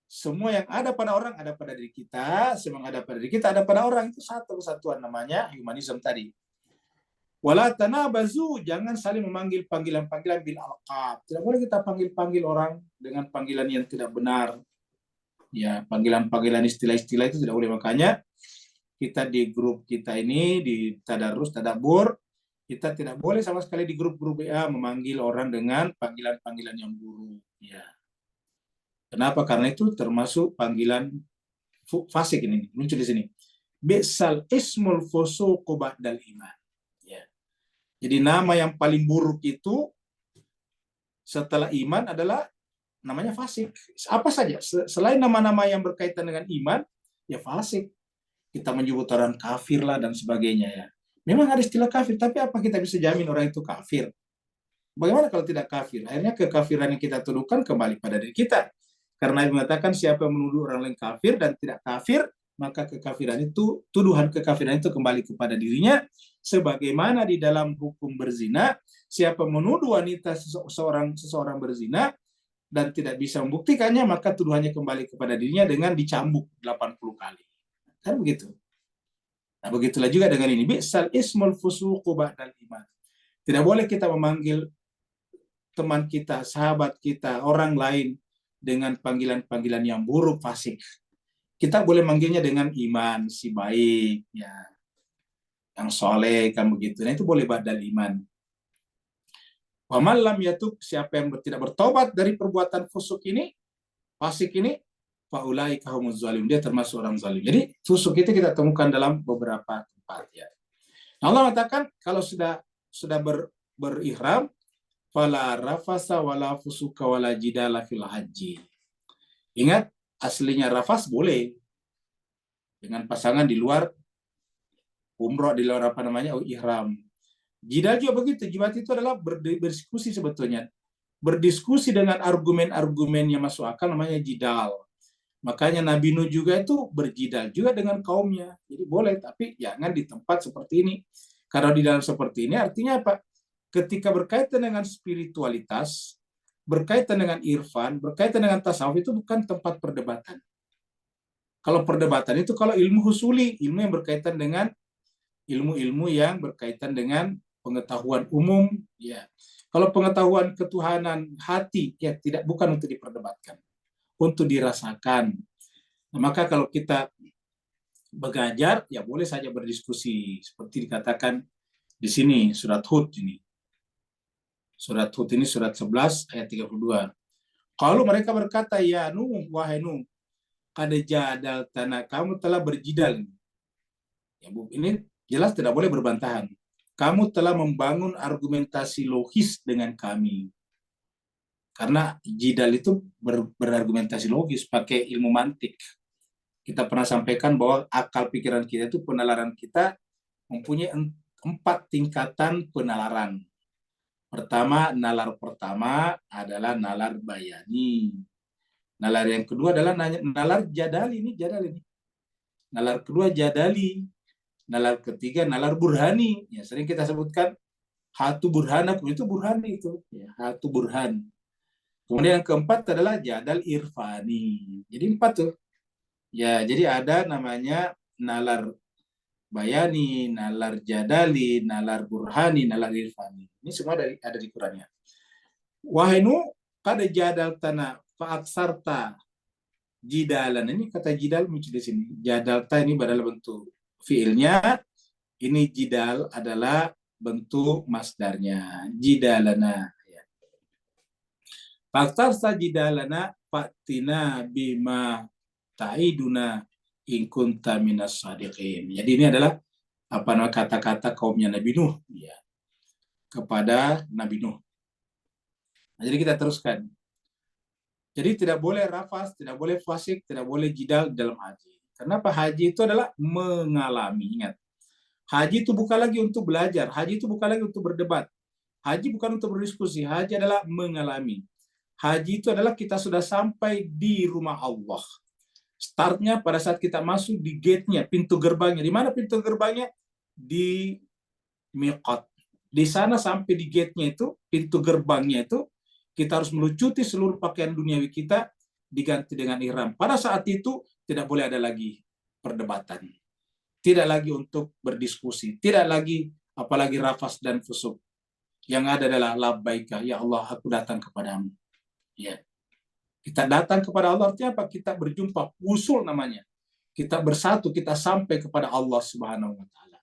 Semua yang ada pada orang ada pada diri kita, semua yang ada pada diri kita ada pada orang. Itu satu kesatuan, namanya humanisme tadi. Wala tanabazu, jangan saling memanggil panggilan-panggilan bil alqab. Tidak boleh kita panggil-panggil orang dengan panggilan yang tidak benar. Ya, panggilan-panggilan istilah-istilah itu tidak boleh. Makanya kita di grup kita ini, di tadarus, tadabur, kita tidak boleh sama sekali di grup-grup WA memanggil orang dengan panggilan-panggilan yang buruk. Ya. Kenapa? Karena itu termasuk panggilan fasik ini, muncul di sini. Bi'sal ismul fusuqu ba'dal iman. Ya. Jadi nama yang paling buruk itu setelah iman adalah namanya fasik. Apa saja selain nama-nama yang berkaitan dengan iman, ya fasik. Kita menyebut orang kafir lah dan sebagainya ya. Memang ada istilah kafir, tapi apa kita bisa jamin orang itu kafir? Bagaimana kalau tidak kafir? Akhirnya kekafiran yang kita tuduhkan kembali pada diri kita. Karena Nabi mengatakan siapa yang menuduh orang lain kafir dan tidak kafir, maka kekafiran itu, tuduhan kekafiran itu kembali kepada dirinya. Sebagaimana di dalam hukum berzina, siapa menuduh wanita seseorang berzina dan tidak bisa membuktikannya, maka tuduhannya kembali kepada dirinya dengan dicambuk 80 kali. Kan begitu. Nah, begitulah juga dengan ini. Bi'sal ismul fusuqu ba'dal iman. Tidak boleh kita memanggil teman kita, sahabat kita, orang lain dengan panggilan-panggilan yang buruk, fasik. Kita boleh manggilnya dengan iman, si baik, ya, yang soleh, kan begitu. Nah, itu boleh ba'dal iman. Wa man lam yatub, siapa yang tidak bertobat dari perbuatan fusuk ini, fasik ini, faulai kahumuz zalim, dia termasuk orang zalim. Jadi fusuk itu kita temukan dalam beberapa tempat ya. Allah mengatakan kalau sudah berihram, fala rafasa wala fusuka wala jidala fil haji. Ingat, aslinya rafas boleh dengan pasangan di luar umroh, di luar apa namanya, ihram. Jidal juga begitu. Jimat itu adalah berdiskusi sebetulnya. Berdiskusi dengan argumen-argumen yang masuk akal, namanya jidal. Makanya Nabi Nuh juga itu berjidal juga dengan kaumnya. Jadi boleh, tapi jangan di tempat seperti ini. Karena di dalam seperti ini artinya apa? Ketika berkaitan dengan spiritualitas, berkaitan dengan irfan, berkaitan dengan tasawuf, itu bukan tempat perdebatan. Kalau perdebatan itu kalau ilmu husuli, ilmu yang berkaitan dengan ilmu-ilmu yang berkaitan dengan pengetahuan umum, ya. Kalau pengetahuan ketuhanan hati, ya tidak, bukan untuk diperdebatkan, untuk dirasakan. Nah, maka kalau kita belajar, ya boleh saja berdiskusi. Seperti dikatakan di sini, surat Hud ini. Surat Hud ini surat 11 ayat 32. Kalau mereka berkata, ya Nuh, wahai Nuh, kada jadal tanah, kamu telah berjidal. Ya, Bu, ini jelas tidak boleh berbantahan. Kamu telah membangun argumentasi logis dengan kami. Karena jidal itu berargumentasi logis, pakai ilmu mantik. Kita pernah sampaikan bahwa akal pikiran kita itu, penalaran kita mempunyai 4 tingkatan penalaran. Nalar pertama adalah nalar bayani. Nalar yang kedua adalah nalar jadali. Nalar kedua jadali. Nalar ketiga nalar burhani. Ya, sering kita sebutkan hatu burhanakum, itu burhani itu. Ya, hatu burhan. Kemudian yang keempat adalah jadal irfani. Jadi 4 tuh. Ya, jadi ada namanya nalar bayani, nalar jadali, nalar burhani, nalar irfani. Ini semua ada di Qurannya. Wahai Nuh, kada jadal tanah fa'aksarta jidalan. Ini kata jidal muncul di sini. Jadalta ini adalah bentuk fiilnya. Ini jidal adalah bentuk masdarnya. Jidalana. Faktar sajidalana fatina bima ta'iduna in kunta minas shadiqin. Jadi ini adalah kata-kata kaumnya Nabi Nuh ya, kepada Nabi Nuh. Nah, jadi kita teruskan. Jadi tidak boleh rafas, tidak boleh fasik, tidak boleh jidal dalam haji. Kenapa? Haji itu adalah mengalami. Ingat, haji itu bukan lagi untuk belajar, haji itu bukan lagi untuk berdebat, haji bukan untuk berdiskusi, haji adalah mengalami. Haji itu adalah kita sudah sampai di rumah Allah. Startnya pada saat kita masuk di gate-nya, pintu gerbangnya. Di mana pintu gerbangnya? Di miqat. Di sana sampai di gate-nya itu, pintu gerbangnya itu, kita harus melucuti seluruh pakaian duniawi kita, diganti dengan ihram. Pada saat itu tidak boleh ada lagi perdebatan. Tidak lagi untuk berdiskusi. Tidak lagi apalagi rafas dan fusuk. Yang ada adalah labbaika, ya Allah, aku datang kepadamu. Ya. Kita datang kepada Allah artinya apa? Kita berjumpa, usul namanya. Kita bersatu, kita sampai kepada Allah Subhanahu wa taala.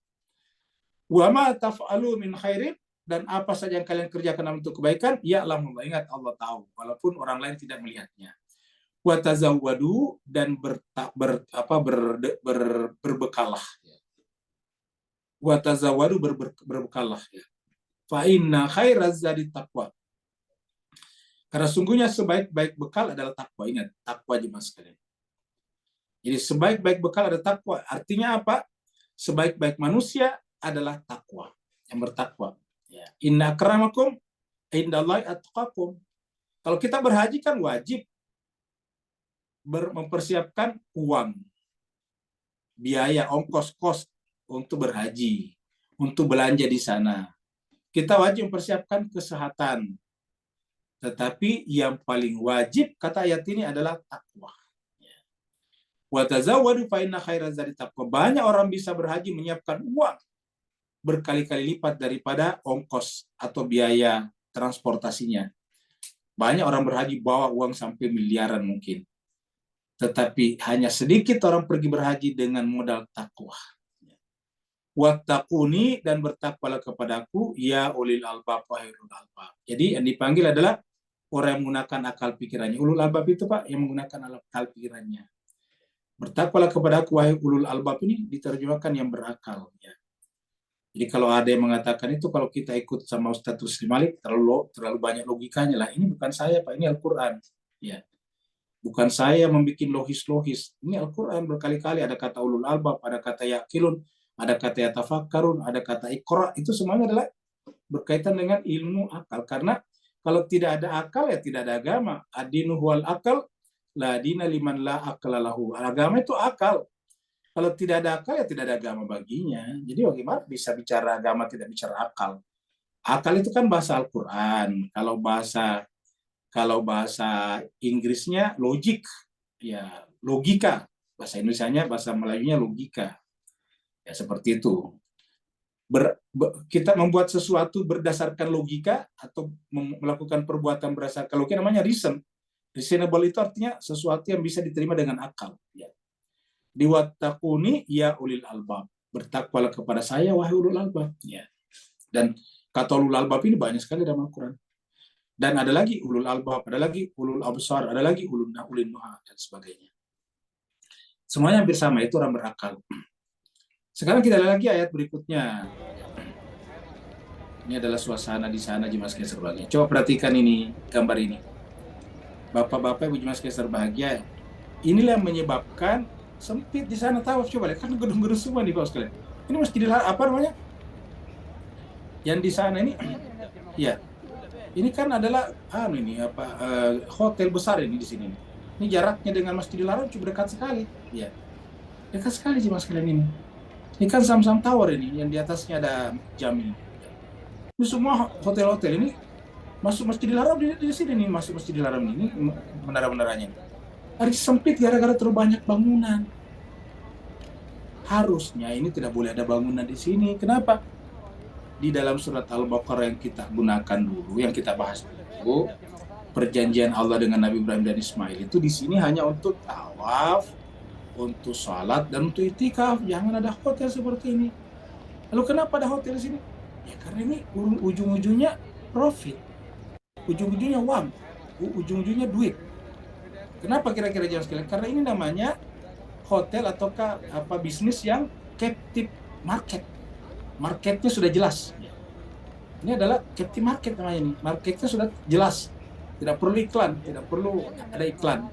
Wa ma taf'alu min khairin, dan apa saja yang kalian kerjakan untuk kebaikan, ya Allah, ingat Allah tahu, walaupun orang lain tidak melihatnya. Wa tazawwadu, dan berbekalah. Wa tazawwadu, berbekalah. Fa inna khairaz zadi taqwa. Karena sungguhnya sebaik-baik bekal adalah takwa. Ingat, takwa jemaah sekalian. Jadi sebaik-baik bekal adalah takwa. Artinya apa? Sebaik-baik manusia adalah takwa, yang bertakwa. Ya. Inna akramakum indallahi atqakum. Kalau kita berhaji kan wajib mempersiapkan uang, biaya, ongkos kos untuk berhaji, untuk belanja di sana. Kita wajib mempersiapkan kesehatan. Tetapi yang paling wajib, kata ayat ini, adalah takwa. Wa tazawwadu fa inna khairaz zadi taqwa. Banyak orang bisa berhaji menyiapkan uang berkali-kali lipat daripada ongkos atau biaya transportasinya. Banyak orang berhaji bawa uang sampai miliaran mungkin. Tetapi hanya sedikit orang pergi berhaji dengan modal takwa. Wattaquni, dan bertakwalah kepadaku, ya ulil albab wa ulul albab. Jadi yang dipanggil adalah orang yang menggunakan akal pikirannya. Ulul albab itu Pak, yang menggunakan akal pikirannya. Bertakwalah kepadaku, wahai ulul albab, ini diterjemahkan yang berakal. Ya. Jadi kalau ada yang mengatakan itu, kalau kita ikut sama Ustadz Rusli Malik, terlalu banyak logikanya lah. Ini bukan saya Pak, ini Al-Quran. Ya. Bukan saya membuat logis-logis. Ini Al-Quran berkali-kali ada kata ulul albab, ada kata yakilun, ada kata yatafakkarun, ada kata iqra. Itu semuanya adalah berkaitan dengan ilmu akal. Karena kalau tidak ada akal, ya tidak ada agama. Ad-dinu huwal akal, la dina liman la akala lahu. Agama itu akal. Kalau tidak ada akal, ya tidak ada agama baginya. Jadi bagaimana bisa bicara agama tidak bicara akal? Akal itu kan bahasa Al-Quran. Kalau bahasa Inggrisnya logik, ya logika. Bahasa Indonesianya, bahasa Melayunya logika. Ya seperti itu. Kita membuat sesuatu berdasarkan logika atau melakukan perbuatan berdasarkan logika namanya reason. Reasonable itu artinya sesuatu yang bisa diterima dengan akal. Ya. Diwattaquni ya ulil albab. Bertakwalah kepada saya wahai ulul albab. Ya. Dan kata ulul albab ini banyak sekali dalam Al-Quran. Dan ada lagi ulul albab, ada lagi ulul absar, ada lagi ulul nuha, dan sebagainya. Semuanya hampir sama, itu orang berakal. Sekarang kita lihat lagi ayat berikutnya. Ini adalah suasana di sana jemaah sekalian berbahagia. Coba perhatikan ini, gambar ini. Bapak-bapak, ibu jemaah sekalian berbahagia. Inilah yang menyebabkan sempit di sana tawaf. Coba lihat, kan gedung-gedung semua nih Pak sekalian. Ini Masjidil Haram, apa namanya? Yang di sana ini, ya. Ini kan adalah hotel besar ini di sini. Ini jaraknya dengan Masjidil Haram cuma dekat sekali, ya. Dekat sekali jemaah sekalian ini. Ini kan Sam-Sam Tower ini, yang di atasnya ada Jami. Ini semua hotel-hotel ini masuk Masjidil Haram di sini nih, masuk Masjidil Haram ini menara-menaranya. Harus sempit gara-gara terlalu banyak bangunan. Harusnya ini tidak boleh ada bangunan di sini. Kenapa? Di dalam surat Al-Baqarah yang kita gunakan dulu, yang kita bahas dulu, perjanjian Allah dengan Nabi Ibrahim dan Ismail itu di sini hanya untuk tawaf, untuk sholat, dan untuk itikaf. Jangan ada hotel seperti ini. Lalu kenapa ada hotel di sini? Ya karena ini ujung-ujungnya profit, ujung-ujungnya uang, ujung-ujungnya duit. Kenapa kira-kira jamaah sekalian? Karena ini namanya hotel ataukah apa bisnis yang captive market. Marketnya sudah jelas. Ini adalah captive market namanya ini. Marketnya sudah jelas. Tidak perlu iklan, tidak perlu ada iklan.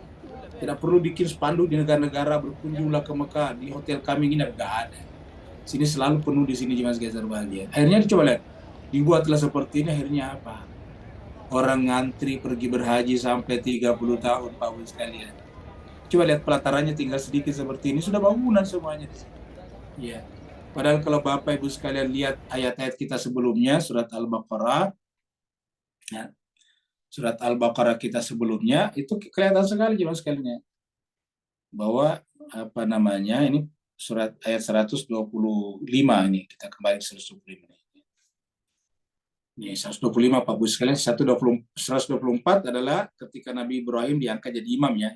Tidak perlu bikin spanduk di negara-negara berkunjunglah ke Mekah, di hotel kami gini, nggak ada. Sini selalu penuh di sini Jemaah Sekalian berbahagia. Akhirnya dicoba lihat, dibuatlah seperti ini, akhirnya apa? Orang ngantri pergi berhaji sampai 30 tahun, Pak Bu sekalian. Coba lihat pelatarannya tinggal sedikit seperti ini, sudah bangunan semuanya di sini. Ya. Padahal kalau Bapak Ibu sekalian lihat ayat-ayat kita sebelumnya, surat Al-Baqarah, ya, surat Al-Baqarah kita sebelumnya, itu kelihatan sekali Jemaah sekalian bahwa apa namanya ini surat ayat 125 ini, kita kembali ke 125 ini. Ini 125 Pak Bu sekalian, 124 adalah ketika Nabi Ibrahim diangkat jadi imam ya.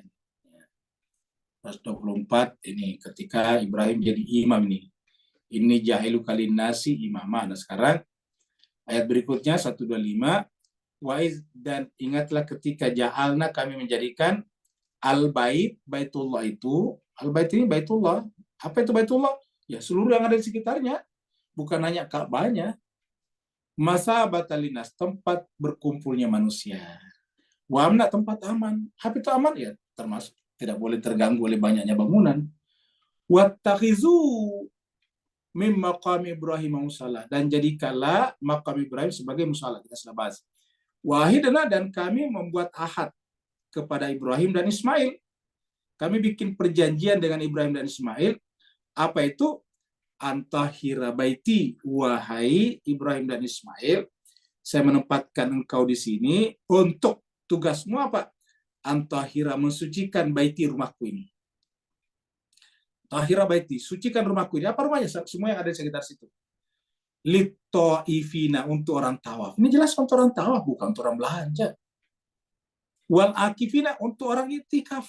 124 ini ketika Ibrahim jadi imam ini. Ini jahilu kalin nasi imamah. Nah sekarang ayat berikutnya 125, waiz, dan ingatlah ketika ja'alna kami menjadikan al-bait, baitullah itu, al-bait ini baitullah. Apa itu baitullah? Ya seluruh yang ada di sekitarnya, bukan hanya Ka'bahnya. Masabatalinas, tempat berkumpulnya manusia. Wamna, tempat aman. Apa itu aman? Ya termasuk tidak boleh terganggu oleh banyaknya bangunan. Wattakhizu mim maqam Ibrahim musalla, dan jadikanlah makam Ibrahim sebagai musalla, kita sudah bahas. Wahidna, dan kami membuat ahad kepada Ibrahim dan Ismail. Kami bikin perjanjian dengan Ibrahim dan Ismail. Apa itu? Antahira baiti, wahai Ibrahim dan Ismail, saya menempatkan engkau di sini untuk tugasmu apa? Antahira, mensucikan baiti, rumahku ini. Tahira baiti, sucikan rumahku ini. Apa rumahnya? Semua yang ada di sekitar situ. Lito'ifina, untuk orang tawaf. Ini jelas untuk orang tawaf, bukan untuk orang belanja. Wal akifina, untuk orang itikaf.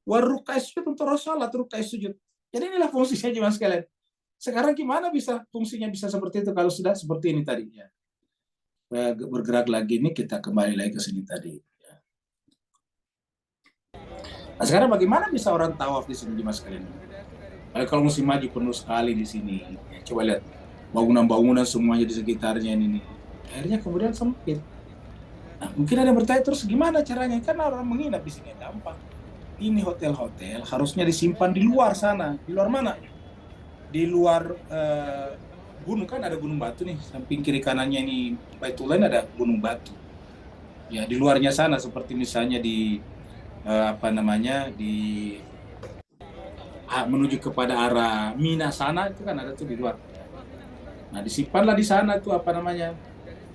Wal rukai sujud, untuk orang sholat, rukai sujud. Jadi inilah fungsinya Jemaah sekalian. Sekarang gimana bisa fungsinya bisa seperti itu kalau sudah seperti ini tadi ya. Bergerak lagi ini, kita kembali lagi ke sini tadi. Nah sekarang bagaimana bisa orang tawaf di sini Jemaah sekalian? Kalau musim haji penuh sekali di sini. Ya, coba lihat bangunan-bangunan semuanya di sekitarnya ini. Akhirnya kemudian sempit. Nah, mungkin ada yang bertanya terus gimana caranya? Karena orang menginap di sini gampang. Ini hotel-hotel harusnya disimpan di luar sana. Di luar mana? Di luar gunung, kan ada gunung batu nih, samping kiri kanannya ini Baitullah ada gunung batu. Ya di luarnya sana seperti misalnya di apa namanya di menuju kepada arah Mina sana itu kan ada tuh di luar. Nah disimpanlah di sana tuh apa namanya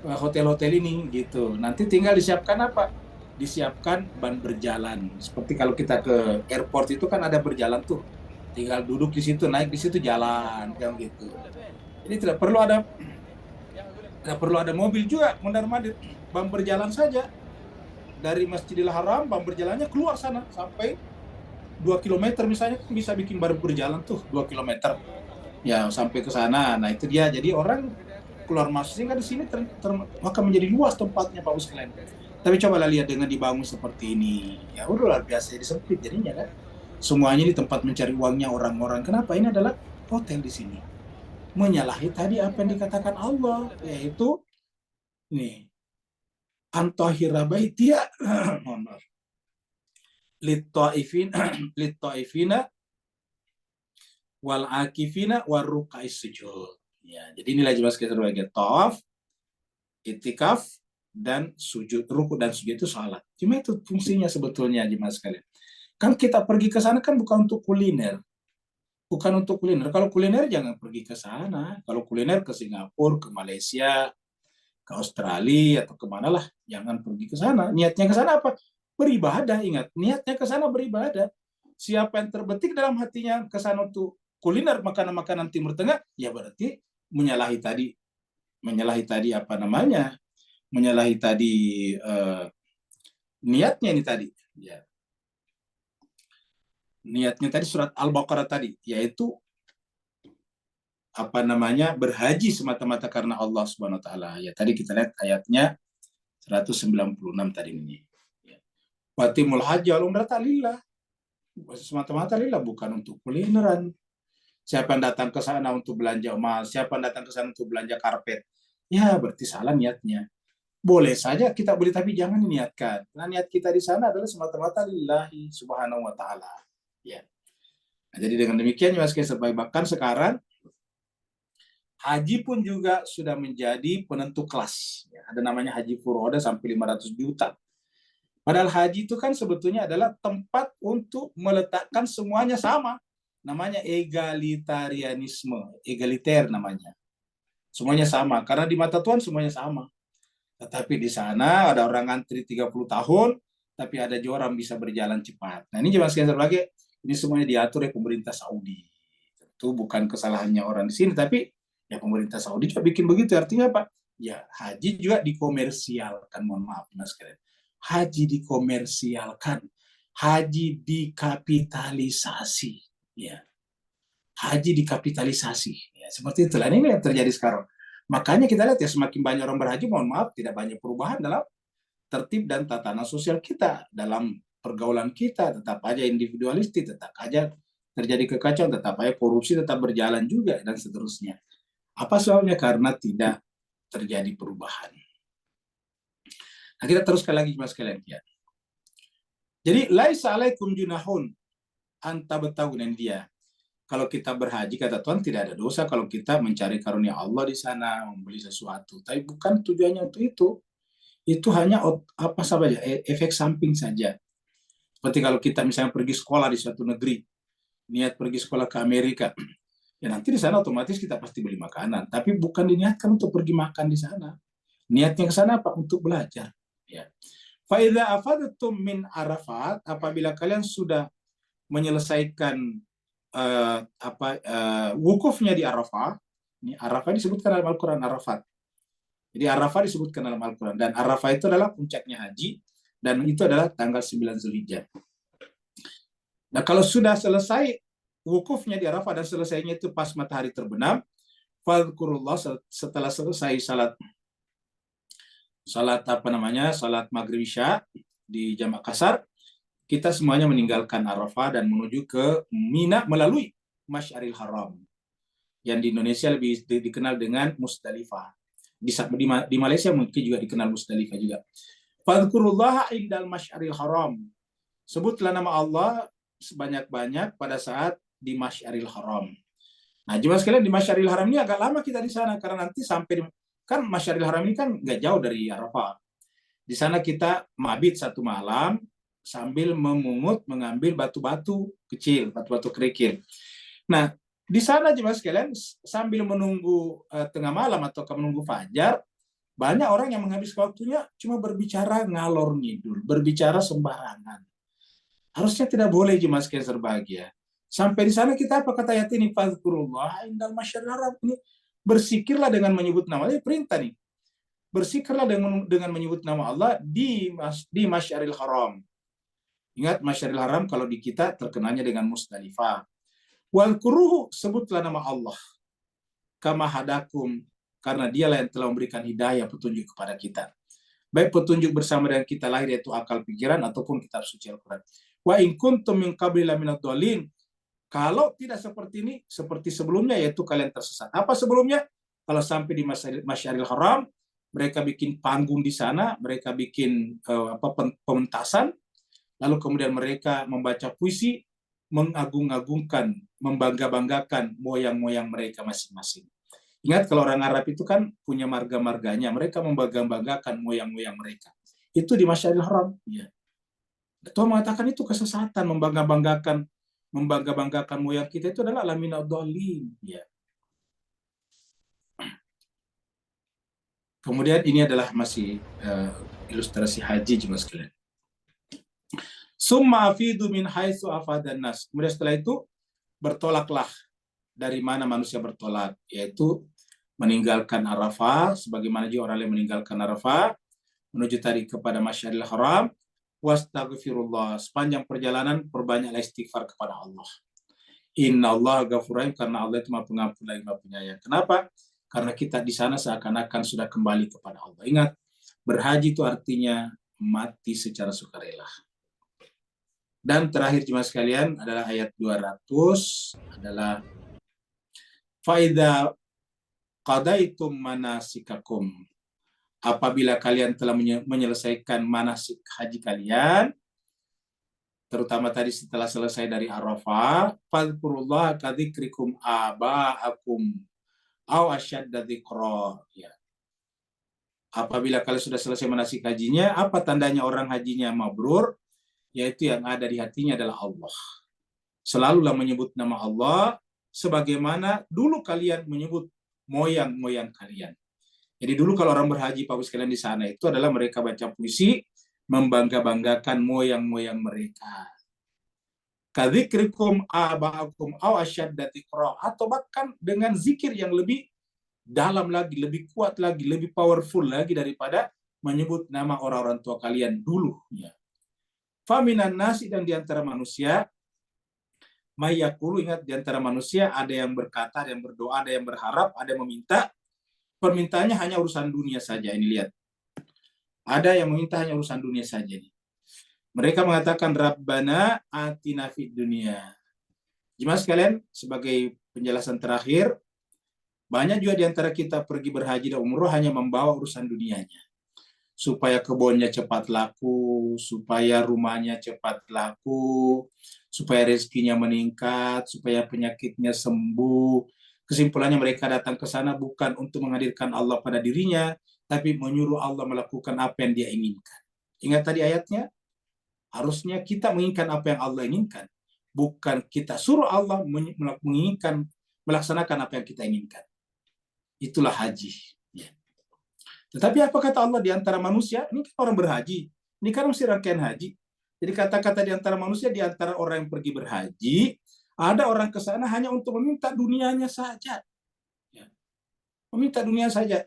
hotel-hotel ini gitu. Nanti tinggal disiapkan apa? Disiapkan ban berjalan. Seperti kalau kita ke airport itu kan ada berjalan tuh. Tinggal duduk di situ, naik di situ, jalan kayak gitu. Jadi tidak perlu ada mobil juga mondar-mandir, bang berjalan saja dari Masjidil Haram, bang berjalannya keluar sana sampai 2 km misalnya, bisa bikin baru berjalan tuh 2 km ya sampai ke sana. Nah itu dia, jadi orang keluar masuknya kan di sini maka menjadi luas tempatnya Pak sekalian. Tapi cobalah lihat dengan dibangun seperti ini, ya udah luar biasa disempit jadinya kan. Semuanya di tempat mencari uangnya orang-orang. Kenapa? Ini adalah hotel di sini. Menyalahi tadi apa yang dikatakan Allah, yaitu nih antahira baitia litta'ifina wal akifina war rukais sujud. Ya, jadi inilah jelas kita sebagai tawaf, itikaf, dan sujud. Ruku dan sujud itu salat. Cuma itu fungsinya sebetulnya jemaah sekalian. Kan kita pergi ke sana kan bukan untuk kuliner. Bukan untuk kuliner. Kalau kuliner jangan pergi ke sana. Kalau kuliner ke Singapura, ke Malaysia, ke Australia, atau kemana lah. Jangan pergi ke sana. Niatnya ke sana apa? Beribadah, ingat. Niatnya ke sana beribadah. Siapa yang terbetik dalam hatinya ke sana untuk kuliner, makanan-makanan Timur Tengah, ya berarti menyalahi tadi apa namanya? Menyalahi tadi niatnya ini tadi. Ya. Niatnya tadi surat Al-Baqarah tadi, yaitu apa namanya berhaji semata-mata karena Allah Subhanahu wa taala. Ya tadi kita lihat ayatnya 196 tadi ini. Watimul haji wal umrata lillah. semata-mata lillah, bukan untuk kulineran. Siapa yang datang ke sana untuk belanja emas, siapa yang datang ke sana untuk belanja karpet, ya berarti salah niatnya. Boleh saja kita beli, tapi jangan diniatkan. Nah, niat kita di sana adalah semata-mata lillahi subhanahu wa ta'ala. Ya. Nah, jadi dengan demikian, Mas Kesa, bahkan sekarang haji pun juga sudah menjadi penentu kelas. Ya, ada namanya haji furoda sampai 500 juta. Padahal haji itu kan sebetulnya adalah tempat untuk meletakkan semuanya sama. Namanya egalitarianisme, egaliter namanya. Semuanya sama, karena di mata Tuhan semuanya sama. Tetapi di sana ada orang antri 30 tahun, tapi ada juga orang bisa berjalan cepat. Nah, ini jemaah sekalian sebagai ini semuanya diatur oleh pemerintah Saudi. Itu bukan kesalahannya orang di sini, tapi ya pemerintah Saudi juga bikin begitu. Artinya apa? Ya haji juga dikomersialkan. Mohon maaf, mas sekalian. Haji dikomersialkan, haji dikapitalisasi. Ya, haji dikapitalisasi. Ya, seperti itulah ini yang terjadi sekarang. Makanya kita lihat ya, semakin banyak orang berhaji, mohon maaf, tidak banyak perubahan dalam tertib dan tatanan sosial kita, dalam pergaulan kita, tetap aja individualistik, tetap aja terjadi kekacauan, tetap aja korupsi tetap berjalan juga, dan seterusnya. Apa soalnya? Karena tidak terjadi perubahan. Nah, kita teruskan lagi, mas sekalian. Ya. Jadi, laisa alaikum junahun anta betagunan dia. Kalau kita berhaji, kata Tuhan, tidak ada dosa kalau kita mencari karunia Allah di sana, membeli sesuatu. Tapi bukan tujuannya untuk itu. Itu hanya apa saja, efek samping saja. Seperti kalau kita misalnya pergi sekolah di suatu negeri, niat pergi sekolah ke Amerika, ya nanti di sana otomatis kita pasti beli makanan. Tapi bukan diniatkan untuk pergi makan di sana. Niatnya ke sana apa? Untuk belajar. Ya. Faidha afadatum min Arafat, apabila kalian sudah menyelesaikan wukufnya di Arafah. Ini Arafah disebutkan dalam Al-Quran Arafat. Jadi Arafah disebutkan dalam Al-Quran, dan Arafah itu adalah puncaknya haji, dan itu adalah tanggal 9 Zulhijjah. Nah, kalau sudah selesai wukufnya di Arafah dan selesainya itu pas matahari terbenam, fadhkurullah, setelah selesai salat salat maghrib isya di jamak kasar, kita semuanya meninggalkan Arafah dan menuju ke Mina melalui Masy'aril Haram, yang di Indonesia lebih dikenal dengan Musdalifah. Di Malaysia mungkin juga dikenal Musdalifah juga. Fadhkurullaha indal Masy'aril Haram. Sebutlah nama Allah sebanyak-banyak pada saat di Masy'aril Haram. Nah, jemaah sekalian, di Masy'aril Haram ini agak lama kita di sana, karena nanti sampai kan Masy'aril Haram ini kan nggak jauh dari Arafah. Di sana kita mabit satu malam, sambil mengambil batu-batu kecil, batu-batu kerikil. Nah, di sana jemaah sekalian, sambil menunggu tengah malam atau menunggu fajar, banyak orang yang menghabiskan waktunya cuma berbicara ngalor ngidul, berbicara sembarangan. Harusnya tidak boleh, jemaah sekalian berbahagia. Sampai di sana kita apa kata ayat ini? Fadhkurullah indal Masy'aril Haram. Ini berzikirlah dengan menyebut nama Allah, perintah nih. Berzikirlah dengan menyebut nama Allah di Masy'aril Haram. Ingat, Masy'aril Haram kalau di kita terkenalnya dengan Musdalifah. Wal kuruhu, sebutlah nama Allah. Kama hadakum, karena dialah yang telah memberikan hidayah, petunjuk kepada kita. Baik petunjuk bersama dengan kita lahir, yaitu akal pikiran, ataupun kitab suci Al-Quran. Wa in kuntum min qabli laminad dhalin. Kalau tidak seperti ini, seperti sebelumnya, yaitu kalian tersesat. Apa sebelumnya? Kalau sampai di Masy'aril Haram, mereka bikin panggung di sana, mereka bikin pementasan, lalu kemudian mereka membaca puisi, mengagung-agungkan, membangga-banggakan moyang-moyang mereka masing-masing. Ingat, kalau orang Arab itu kan punya marga-marganya, mereka membangga-banggakan moyang-moyang mereka. Itu di Masy'aril Haram. Ya. Tuhan mengatakan itu kesesatan, membangga-banggakan moyang kita itu adalah laminad dhalin. Ya. Kemudian ini adalah masih ilustrasi haji, jemaah sekalian. Summa afidu min haitsu afadan nas. Kemudian setelah itu bertolaklah dari mana manusia bertolak, yaitu meninggalkan Arafah, sebagaimana juga orang yang meninggalkan Arafah, menuju tadi kepada Masy'aril Haram. Wastaghfirullah, sepanjang perjalanan perbanyaklah istighfar kepada Allah. Innallaha ghafurur rahim, karena Allah itu Maha Pengampun lagi Maha Penyayang. Kenapa? Karena kita di sana seakan-akan sudah kembali kepada Allah. Ingat, berhaji itu artinya mati secara sukarela. Dan terakhir jemaah sekalian adalah ayat 200, adalah faida qadaitum manasikakum. Apabila kalian telah menyelesaikan manasik haji kalian, terutama tadi setelah selesai dari Arafah, fadhkurullah kadzikrikum aba'akum aw asyadda dzikra. Ya. Apabila kalian sudah selesai manasik hajinya, apa tandanya orang hajinya mabrur? Yaitu yang ada di hatinya adalah Allah. Selalulah menyebut nama Allah sebagaimana dulu kalian menyebut moyang-moyang kalian. Jadi dulu kalau orang berhaji, Bapak sekalian di sana itu adalah mereka baca puisi, membangga-banggakan moyang-moyang mereka. Kadzikrikum aba'akum aw asyadda dzikra, atau bahkan dengan zikir yang lebih dalam lagi, lebih kuat lagi, lebih powerful lagi daripada menyebut nama orang-orang tua kalian dulu. Ya. Faminan nasi, dan diantara manusia, mayakulu, ingat, diantara manusia ada yang berkata, ada yang berdoa, ada yang berharap, ada yang meminta. Permintaannya hanya urusan dunia saja. Ini lihat. Ada yang meminta hanya urusan dunia saja. Mereka mengatakan Rabbana atina fid dunya. Jemaah sekalian, sebagai penjelasan terakhir, banyak juga di antara kita pergi berhaji dan umroh hanya membawa urusan dunianya. Supaya kebunnya cepat laku, supaya rumahnya cepat laku, supaya rezekinya meningkat, supaya penyakitnya sembuh. Kesimpulannya mereka datang ke sana bukan untuk menghadirkan Allah pada dirinya, tapi menyuruh Allah melakukan apa yang dia inginkan. Ingat tadi ayatnya? Harusnya kita menginginkan apa yang Allah inginkan. Bukan kita suruh Allah menginginkan, melaksanakan apa yang kita inginkan. Itulah haji. Ya. Tetapi apa kata Allah di antara manusia? Ini kan orang berhaji. Ini kan mesti rangkaian haji. Jadi kata-kata di antara manusia, di antara orang yang pergi berhaji, ada orang ke sana hanya untuk meminta dunianya saja. Ya. Meminta dunia saja.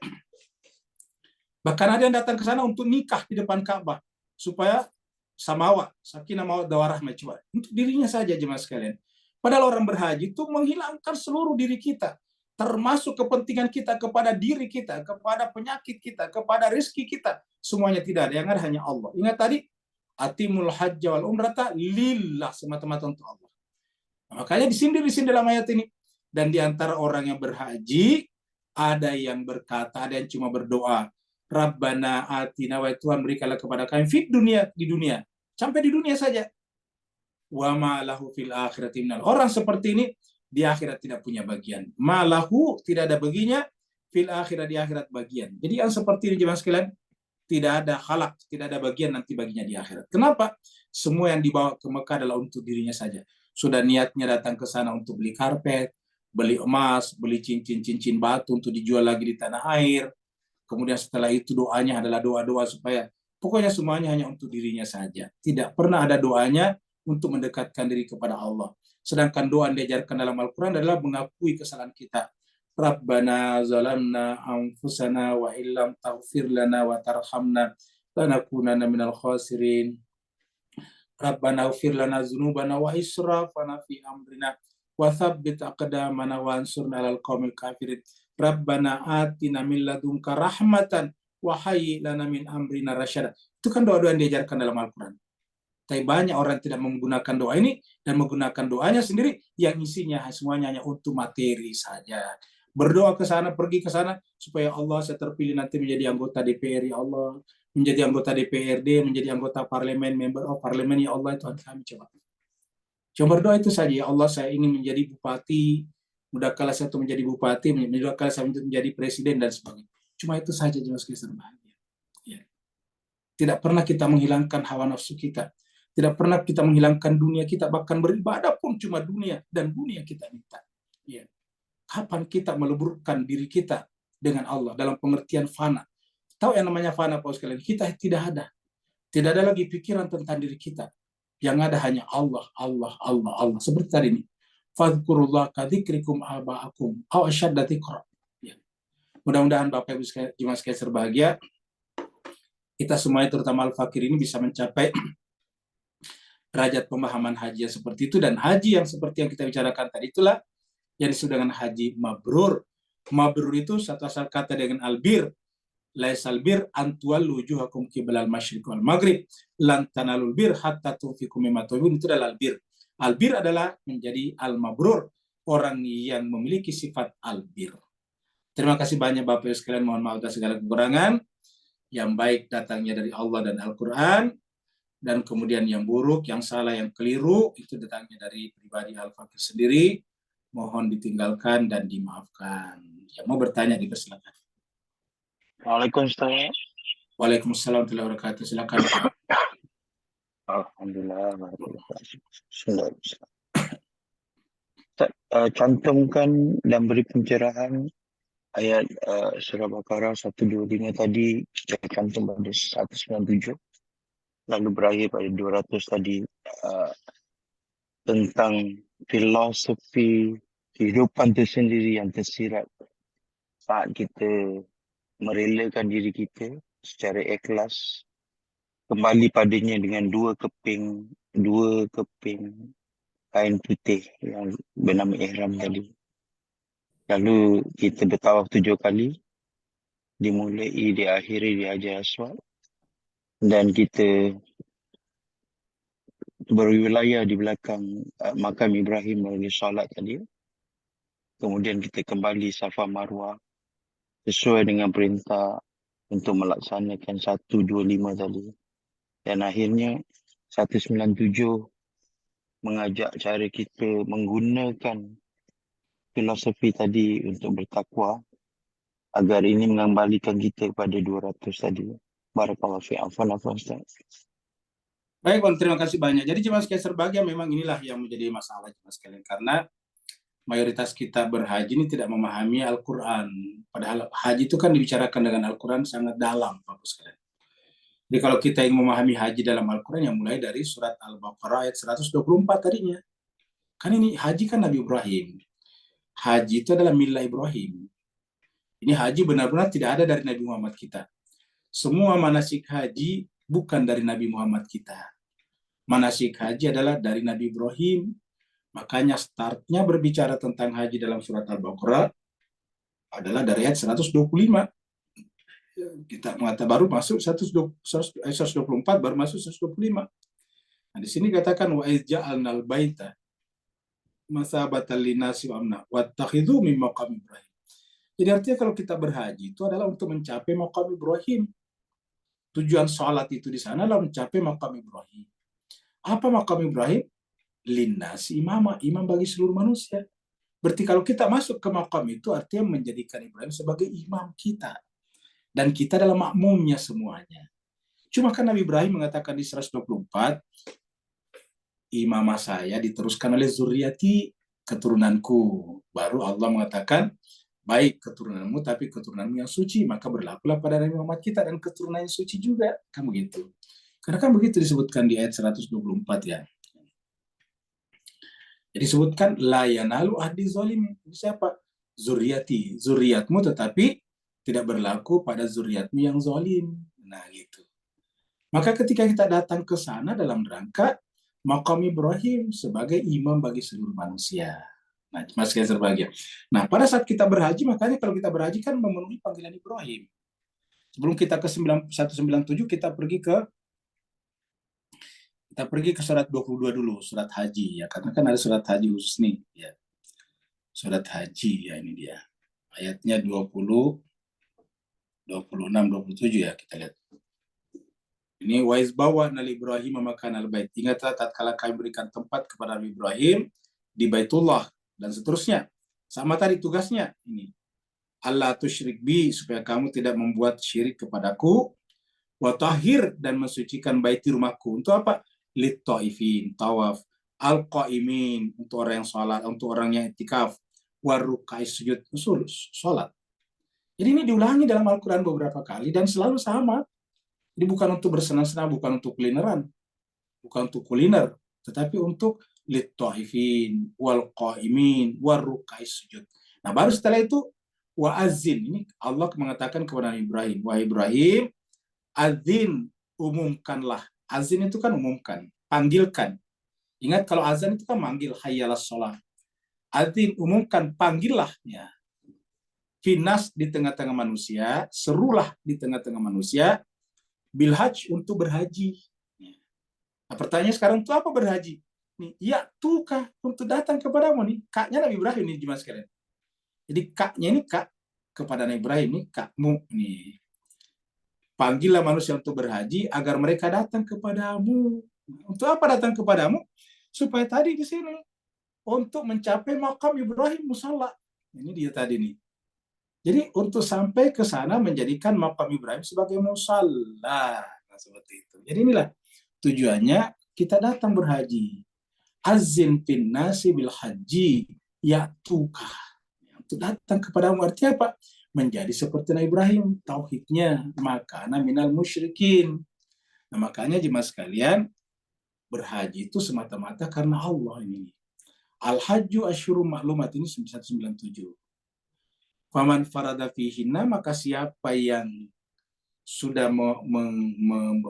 Bahkan ada yang datang ke sana untuk nikah di depan Ka'bah. Supaya samawa, sakinah mawaddah warahmah, coba. Untuk dirinya saja jemaah sekalian. Padahal orang berhaji itu menghilangkan seluruh diri kita. Termasuk kepentingan kita kepada diri kita, kepada penyakit kita, kepada rezeki kita. Semuanya tidak ada. Yang ada hanya Allah. Ingat tadi, atimul hajja wal umrata lillah, semata-mata untuk Allah. Makanya disindir dalam ayat ini. Dan di antara orang yang berhaji, ada yang berkata, ada yang cuma berdoa, Rabbana atina, wa Tuhan berikanlah kepada kami fit dunia, di dunia. Sampai di dunia saja. Wa ma lahu fil akhirati minal. Orang seperti ini di akhirat tidak punya bagian. Ma lahu, tidak ada baginya, fil akhirat, di akhirat bagian. Jadi yang seperti ini jemaah sekalian, tidak ada khalaq, tidak ada bagian nanti baginya di akhirat. Kenapa? Semua yang dibawa ke Mekah adalah untuk dirinya saja. Sudah niatnya datang ke sana untuk beli karpet, beli emas, beli cincin-cincin batu untuk dijual lagi di tanah air. Kemudian setelah itu doanya adalah doa-doa supaya pokoknya semuanya hanya untuk dirinya saja. Tidak pernah ada doanya untuk mendekatkan diri kepada Allah. Sedangkan doa yang diajarkan dalam Al-Quran adalah mengakui kesalahan kita. Rabbana zalamna anfusana wa illam taghfir lana wa tarhamna lanakunanna minal khasirin. Rabbana ighfir lana dzunubana wa israfana fi amrina wa tsabbit aqdamana wa ansurna 'alal qaumil kafirin. Rabbana atina min ladunka rahmatan wa hayyi lana min amrina rasyada. Itu kan doa-doa yang diajarkan dalam Al-Quran. Tapi banyak orang tidak menggunakan doa ini dan menggunakan doanya sendiri yang isinya semuanya hanya untuk materi saja. Berdoa ke sana, pergi ke sana supaya Allah saya terpilih nanti menjadi anggota DPR, ya Allah, menjadi anggota DPRD, menjadi anggota parlemen, member of parlemen, ya Allah, Tuhan kami coba. Cuma berdoa itu saja, ya Allah saya ingin menjadi bupati, mudahkanlah saya untuk menjadi bupati, mudahkanlah saya untuk menjadi presiden dan sebagainya. Cuma itu saja jemaah sekalian bahagia. Ya. Tidak pernah kita menghilangkan hawa nafsu kita. Tidak pernah kita menghilangkan dunia kita, bahkan beribadah pun cuma dunia dan dunia kita minta. Ya. Kapan kita meleburkan diri kita dengan Allah dalam pengertian fana? Tahu yang namanya fana, Pak sekalian? Kita tidak ada. Tidak ada lagi pikiran tentang diri kita. Yang ada hanya Allah, Allah, Allah, Allah. Seperti tadi ini. Fadhkurullah kadzikrikum aba'akum aw asyadda dzikra. Ya. Mudah-mudahan Bapak Ibu jemaah sekalian berbahagia, kita semuanya terutama al-fakir ini bisa mencapai derajat pemahaman haji yang seperti itu, dan haji yang seperti yang kita bicarakan tadi itulah yang disebut dengan haji mabrur. Mabrur itu satu asal kata dengan albir, laisal bir an tuwallu wujuhakum qiblal masyriq wal maghrib lan tanalul bir hatta tunfiqu mimma tuhibbun. Itu adalah albir. Albir adalah menjadi al-mabrur, orang yang memiliki sifat albir. Terima kasih banyak Bapak Ibu sekalian, mohon maaf atas segala kekurangan. Yang baik datangnya dari Allah dan Al-Quran, dan kemudian yang buruk, yang salah, yang keliru itu datangnya dari pribadi Al-Fakir sendiri. Mohon ditinggalkan dan dimaafkan. Yang mau bertanya dipersilakan. Waalaikumsalam. Waalaikumsalam warahmatullahi wabarakatuh. Silakan Pak. Alhamdulillah. Bismillah. Cantumkan dan beri pencerahan ayat surah Baqarah 125 tadi, kita cantum pada 197, lalu berakhir pada 200 tadi, tentang filosofi kehidupan itu sendiri yang tersirat saat kita merelakan diri kita secara ikhlas kembali padanya dengan dua keping kain putih yang bernama ihram tadi. Lalu kita bertawaf 7 kali, dimulai, diakhiri di Hajar Aswad, dan kita berwilayah di belakang makam Ibrahim melalui solat tadi. Kemudian kita kembali Safa Marwah sesuai dengan perintah untuk melaksanakan 125 tadi. Dan akhirnya 197 mengajak cara kita menggunakan filosofi tadi untuk bertakwa, agar ini mengembalikan kita kepada 200 tadi. Barakallahu fi afwan Ustaz. Baik, Bang, terima kasih banyak. Jadi jemaah sekalian serbahagia, memang inilah yang menjadi masalah jemaah sekalian, karena mayoritas kita berhaji ini tidak memahami Al-Quran. Padahal haji itu kan dibicarakan dengan Al-Quran sangat dalam, Bapak sekalian. Jadi kalau kita ingin memahami haji dalam Al-Quran, yang mulai dari surat Al-Baqarah ayat 124 tadinya. Kan ini haji kan Nabi Ibrahim. Haji itu adalah milah Ibrahim. Ini haji benar-benar tidak ada dari Nabi Muhammad kita. Semua manasik haji bukan dari Nabi Muhammad kita. Manasik haji adalah dari Nabi Ibrahim. Makanya startnya berbicara tentang haji dalam surat Al-Baqarah adalah dari ayat 125. Kita mengatakan baru masuk 124, baru masuk 125. Nah, di sini katakan wa ja'alnal baita masabatan linnasi wa amna wattakhidhu min maqam Ibrahim. Jadi artinya kalau kita berhaji itu adalah untuk mencapai maqam Ibrahim. Tujuan sholat itu di sana adalah mencapai maqam Ibrahim. Apa maqam Ibrahim? Linnasi imama, imam bagi seluruh manusia. Berarti kalau kita masuk ke maqam itu artinya menjadikan Ibrahim sebagai imam kita. Dan kita adalah makmumnya semuanya. Cuma kan Nabi Ibrahim mengatakan di 124, imamah saya diteruskan oleh zuriati, keturunanku. Baru Allah mengatakan, baik keturunanmu, tapi keturunanmu yang suci, maka berlakulah pada Nabi Muhammad kita dan keturunan yang suci juga. Kan begitu. Karena kan begitu disebutkan di ayat 124 ya. Jadi disebutkan la yanalu ahdi zalimin. Siapa? Zuriati, zuriatmu, tetapi tidak berlaku pada zuriatmu yang zalim. Nah, gitu. Maka ketika kita datang ke sana dalam rangka maqam Ibrahim sebagai imam bagi seluruh manusia. Nah, mas sekalian berbahagia. Nah, pada saat kita berhaji, makanya kalau kita berhaji kan memenuhi panggilan Ibrahim. Sebelum kita ke 197, kita pergi ke surat 22 dulu, surat haji ya, karena kan ada surat haji khusus nih ya. Surat haji ya, ini dia. Ayatnya 20, 26, 27 ya, kita lihat. Ini wais bawa nali Ibrahim makan al-bait. Ingatlah tatkala kami berikan tempat kepada Nabi Ibrahim di Baitullah dan seterusnya. Sama tadi tugasnya ini. Allah tusyrik bi, supaya kamu tidak membuat syirik kepadaku. Wa tahhir, dan mensucikan baiti rumahku. Untuk apa? Lit taifin, tawaf. Al qaimin, untuk orang yang salat, untuk orang yang i'tikaf. Warukai sujud, usul salat. Jadi ini diulangi dalam Al-Quran beberapa kali dan selalu sama. Jadi bukan untuk bersenang-senang, bukan untuk kulineran, bukan untuk kuliner, tetapi untuk lit taifin, wal qaimin, warukai sujud. Nah, baru setelah itu wa azin. Ini Allah mengatakan kepada Ibrahim, wahai Ibrahim, azin, umumkanlah. Azin itu kan umumkan, panggilkan. Ingat kalau azan itu kan manggil, hayyalas sholah. Azin, umumkan, panggillah. Ya. Finas di tengah-tengah manusia, serulah di tengah-tengah manusia, bilhaj untuk berhaji. Nah, pertanyaan sekarang itu apa berhaji? Nih, ya tukah untuk datang kepadamu nih, kaknya Nabi Ibrahim nih jemaah sekalian. Jadi kaknya ini kak kepada Nabi Ibrahim nih, kakmu nih. Panggillah manusia untuk berhaji agar mereka datang kepadamu. Untuk apa datang kepadamu? Supaya tadi di sini untuk mencapai makam Ibrahim musalla. Ini dia tadi nih. Jadi untuk sampai ke sana menjadikan makam Ibrahim sebagai musalla. Nah, seperti itu. Jadi inilah tujuannya kita datang berhaji. Azin fin nasi bil haji ya'tuka. Untuk datang kepadamu artinya apa? Menjadi seperti Nabi Ibrahim, tauhidnya, makana minal musyrikin. Nah, makanya jemaah sekalian, berhaji itu semata-mata karena Allah ini. Al-Hajju Asyurum Ma'lumat ini 197. Faman farada fihinna, maka siapa yang sudah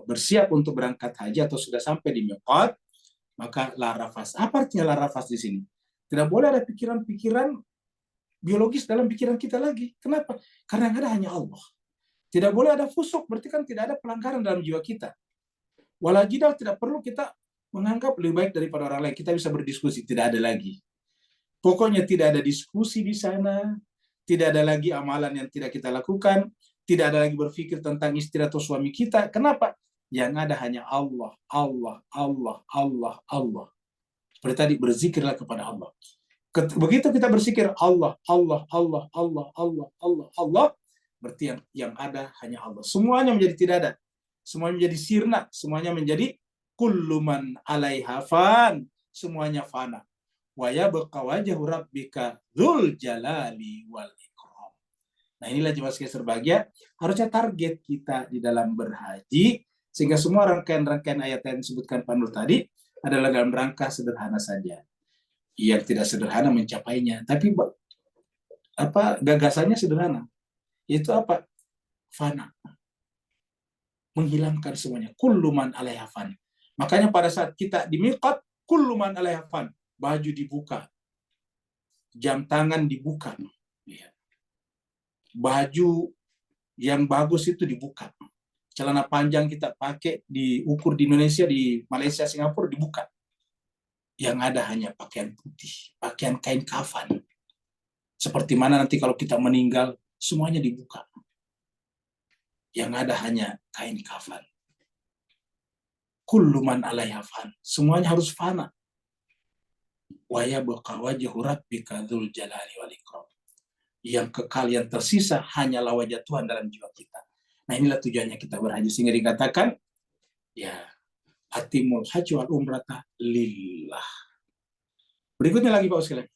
bersiap untuk berangkat haji atau sudah sampai di miqat, maka larafas. Apa artinya larafas di sini? Tidak boleh ada pikiran-pikiran biologis dalam pikiran kita lagi. Kenapa? Karena yang ada hanya Allah. Tidak boleh ada fusuk, berarti kan tidak ada pelanggaran dalam jiwa kita. Walajidal, tidak perlu kita menganggap lebih baik daripada orang lain. Kita bisa berdiskusi, tidak ada lagi. Pokoknya tidak ada diskusi di sana. Tidak ada lagi amalan yang tidak kita lakukan. Tidak ada lagi berpikir tentang istri atau suami kita. Kenapa? Yang ada hanya Allah, Allah, Allah, Allah, Allah. Seperti tadi, berzikirlah kepada Allah. Begitu kita berzikir Allah, Allah, Allah, Allah, Allah, Allah, Allah, berarti yang ada hanya Allah. Semuanya menjadi tidak ada. Semuanya menjadi sirna. Semuanya menjadi kulluman alaiha fan. Semuanya fana. Wa yabqa wajhu rabbika dzul jalali wal ikram. Nah, inilah jemaah sekalian berbahagia, harusnya target kita di dalam berhaji, sehingga semua rangkaian-rangkaian ayat yang disebutkan Pak Nur tadi adalah dalam rangka sederhana saja. Yang tidak sederhana mencapainya, tapi gagasannya sederhana. Yaitu apa? Fana. Menghilangkan semuanya. Kulluman alaiha fan. Makanya pada saat kita di miqat, kulluman alaiha fan. Baju dibuka, jam tangan dibuka, baju yang bagus itu dibuka, celana panjang kita pakai diukur di Indonesia, di Malaysia, Singapura dibuka. Yang ada hanya pakaian putih, pakaian kain kafan. Seperti mana nanti kalau kita meninggal, semuanya dibuka. Yang ada hanya kain kafan. Kulluman alaiha fan. Semuanya harus fana. Wa yabqa wajhu rabbika dzul jalali wal ikram. Yang kekal, yang tersisa hanyalah wajah Tuhan dalam jiwa kita. Nah, inilah tujuannya kita berhaji, sehingga dikatakan ya atimul haji wal umrata lillah. Berikutnya lagi Pak sekalian.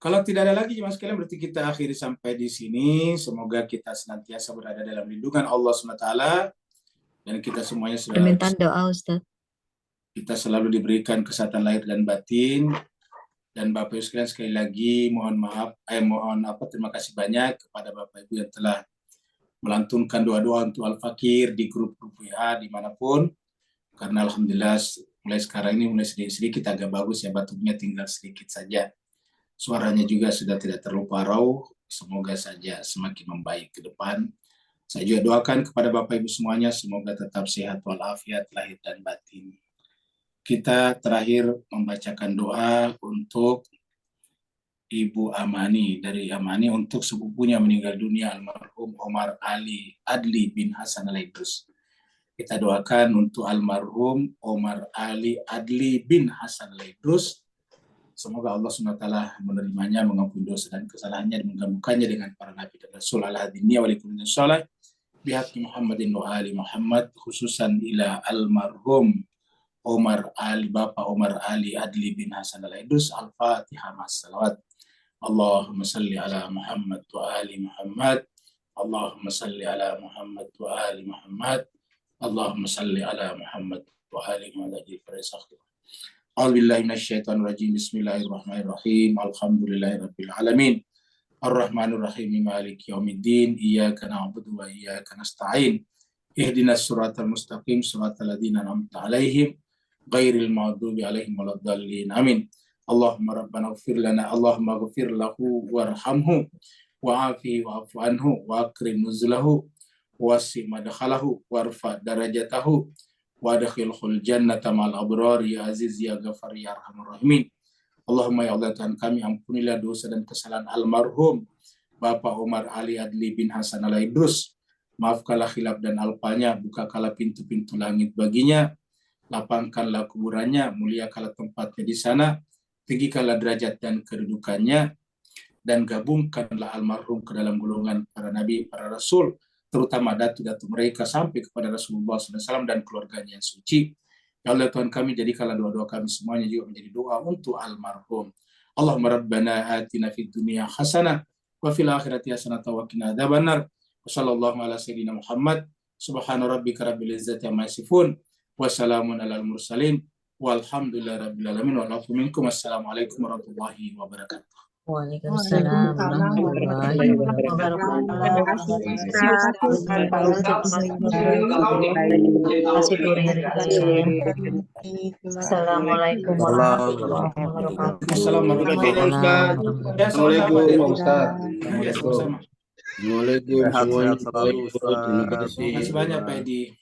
Kalau tidak ada lagi jemaah sekalian, berarti kita akhiri sampai di sini. Semoga kita senantiasa berada dalam lindungan Allah SWT. Dan kita semuanya permintaan doa Ustaz. Kita selalu diberikan kesehatan lahir dan batin. Dan Bapak Ibu sekalian, sekali lagi terima kasih banyak kepada Bapak Ibu yang telah melantunkan doa-doa untuk Al-Fakir di grup-grup WA dimanapun. Karena alhamdulillah mulai sekarang ini mulai sedikit-sedikit agak bagus ya, batuknya tinggal sedikit saja. Suaranya juga sudah tidak terlalu parau. Semoga saja semakin membaik ke depan. Saya juga doakan kepada Bapak Ibu semuanya, semoga tetap sehat walafiat lahir dan batin. Kita terakhir membacakan doa untuk Ibu Amani, dari Amani untuk sepupunya meninggal dunia, almarhum Omar Ali Adli bin Hasan Al-Idrus. Kita doakan untuk almarhum Omar Ali Adli bin Hasan Al-Idrus. Semoga Allah SWT menerimanya, mengampuni dosa dan kesalahannya, dan menggabungkannya dengan para nabi dan rasul ala hadiniya walikumina sholat bihaqi Muhammadin wa ali Muhammad, khususan ila almarhum Omar Ali, Bapak Omar Ali Adli bin Hasan Al-Idrus. Al-Fatihah ma'as-salawat. Allahumma salli ala Muhammad wa ali Muhammad. Allahumma salli ala Muhammad wa ali Muhammad. Allahumma salli ala Muhammad wa ali Muhammad. A'udzubillahi minasyaitonir rajim. Bismillahirrahmanirrahim. Alhamdulillahirabbil alamin. Ar-Rahmanir-Rahim. Maliki yaumiddin. Iyyaka na'budu wa iyyaka nasta'in. Ihdinas siratal mustaqim, siratal ladzina an'amta 'alaihim ghairil maghdubi alaihim waladdallin. Amin. Allahumma rabbana ighfir lana, Allahumma ighfir lahu warhamhu wa'afihi wa'fu anhu wa akrim nuzulahu wasi madkhalahu warfa darajatahu wa adkhilhul jannata ma'al abrar ya aziz ya ghafar ya arhamar rahimin. Allahumma ya Allah Tuhan kami, ampunilah dosa dan kesalahan almarhum Bapak Umar Ali Adli bin Hasan Al-Idrus. Maafkanlah khilaf dan alpanya, bukakanlah pintu-pintu langit baginya, lapangkanlah kuburannya, muliakanlah tempatnya di sana, tinggikanlah derajat dan kedudukannya, dan gabungkanlah almarhum ke dalam golongan para nabi, para rasul, terutama datu-datu mereka sampai kepada Rasulullah SAW dan keluarganya yang suci. Ya Allah Tuhan kami, jadikanlah doa-doa kami semuanya juga menjadi doa untuk almarhum. Allahumma rabbana atina fid dunya hasanah wa fil akhirati hasanah wa qina adzabannar. Wassallallahu ala sayyidina Muhammad. Subhana rabbika rabbil izzati amma yasifun. Wassalamun alal mursalin. Walhamdulillahi rabbil alamin. Wa lakum minkum. Assalamualaikum warahmatullahi wabarakatuh. Waalaikumsalam warahmatullahi wabarakatuh. Assalamualaikum warahmatullahi wabarakatuh. Assalamualaikum Ustaz. Assalamualaikum semuanya. Terima kasih banyak Pak Edi.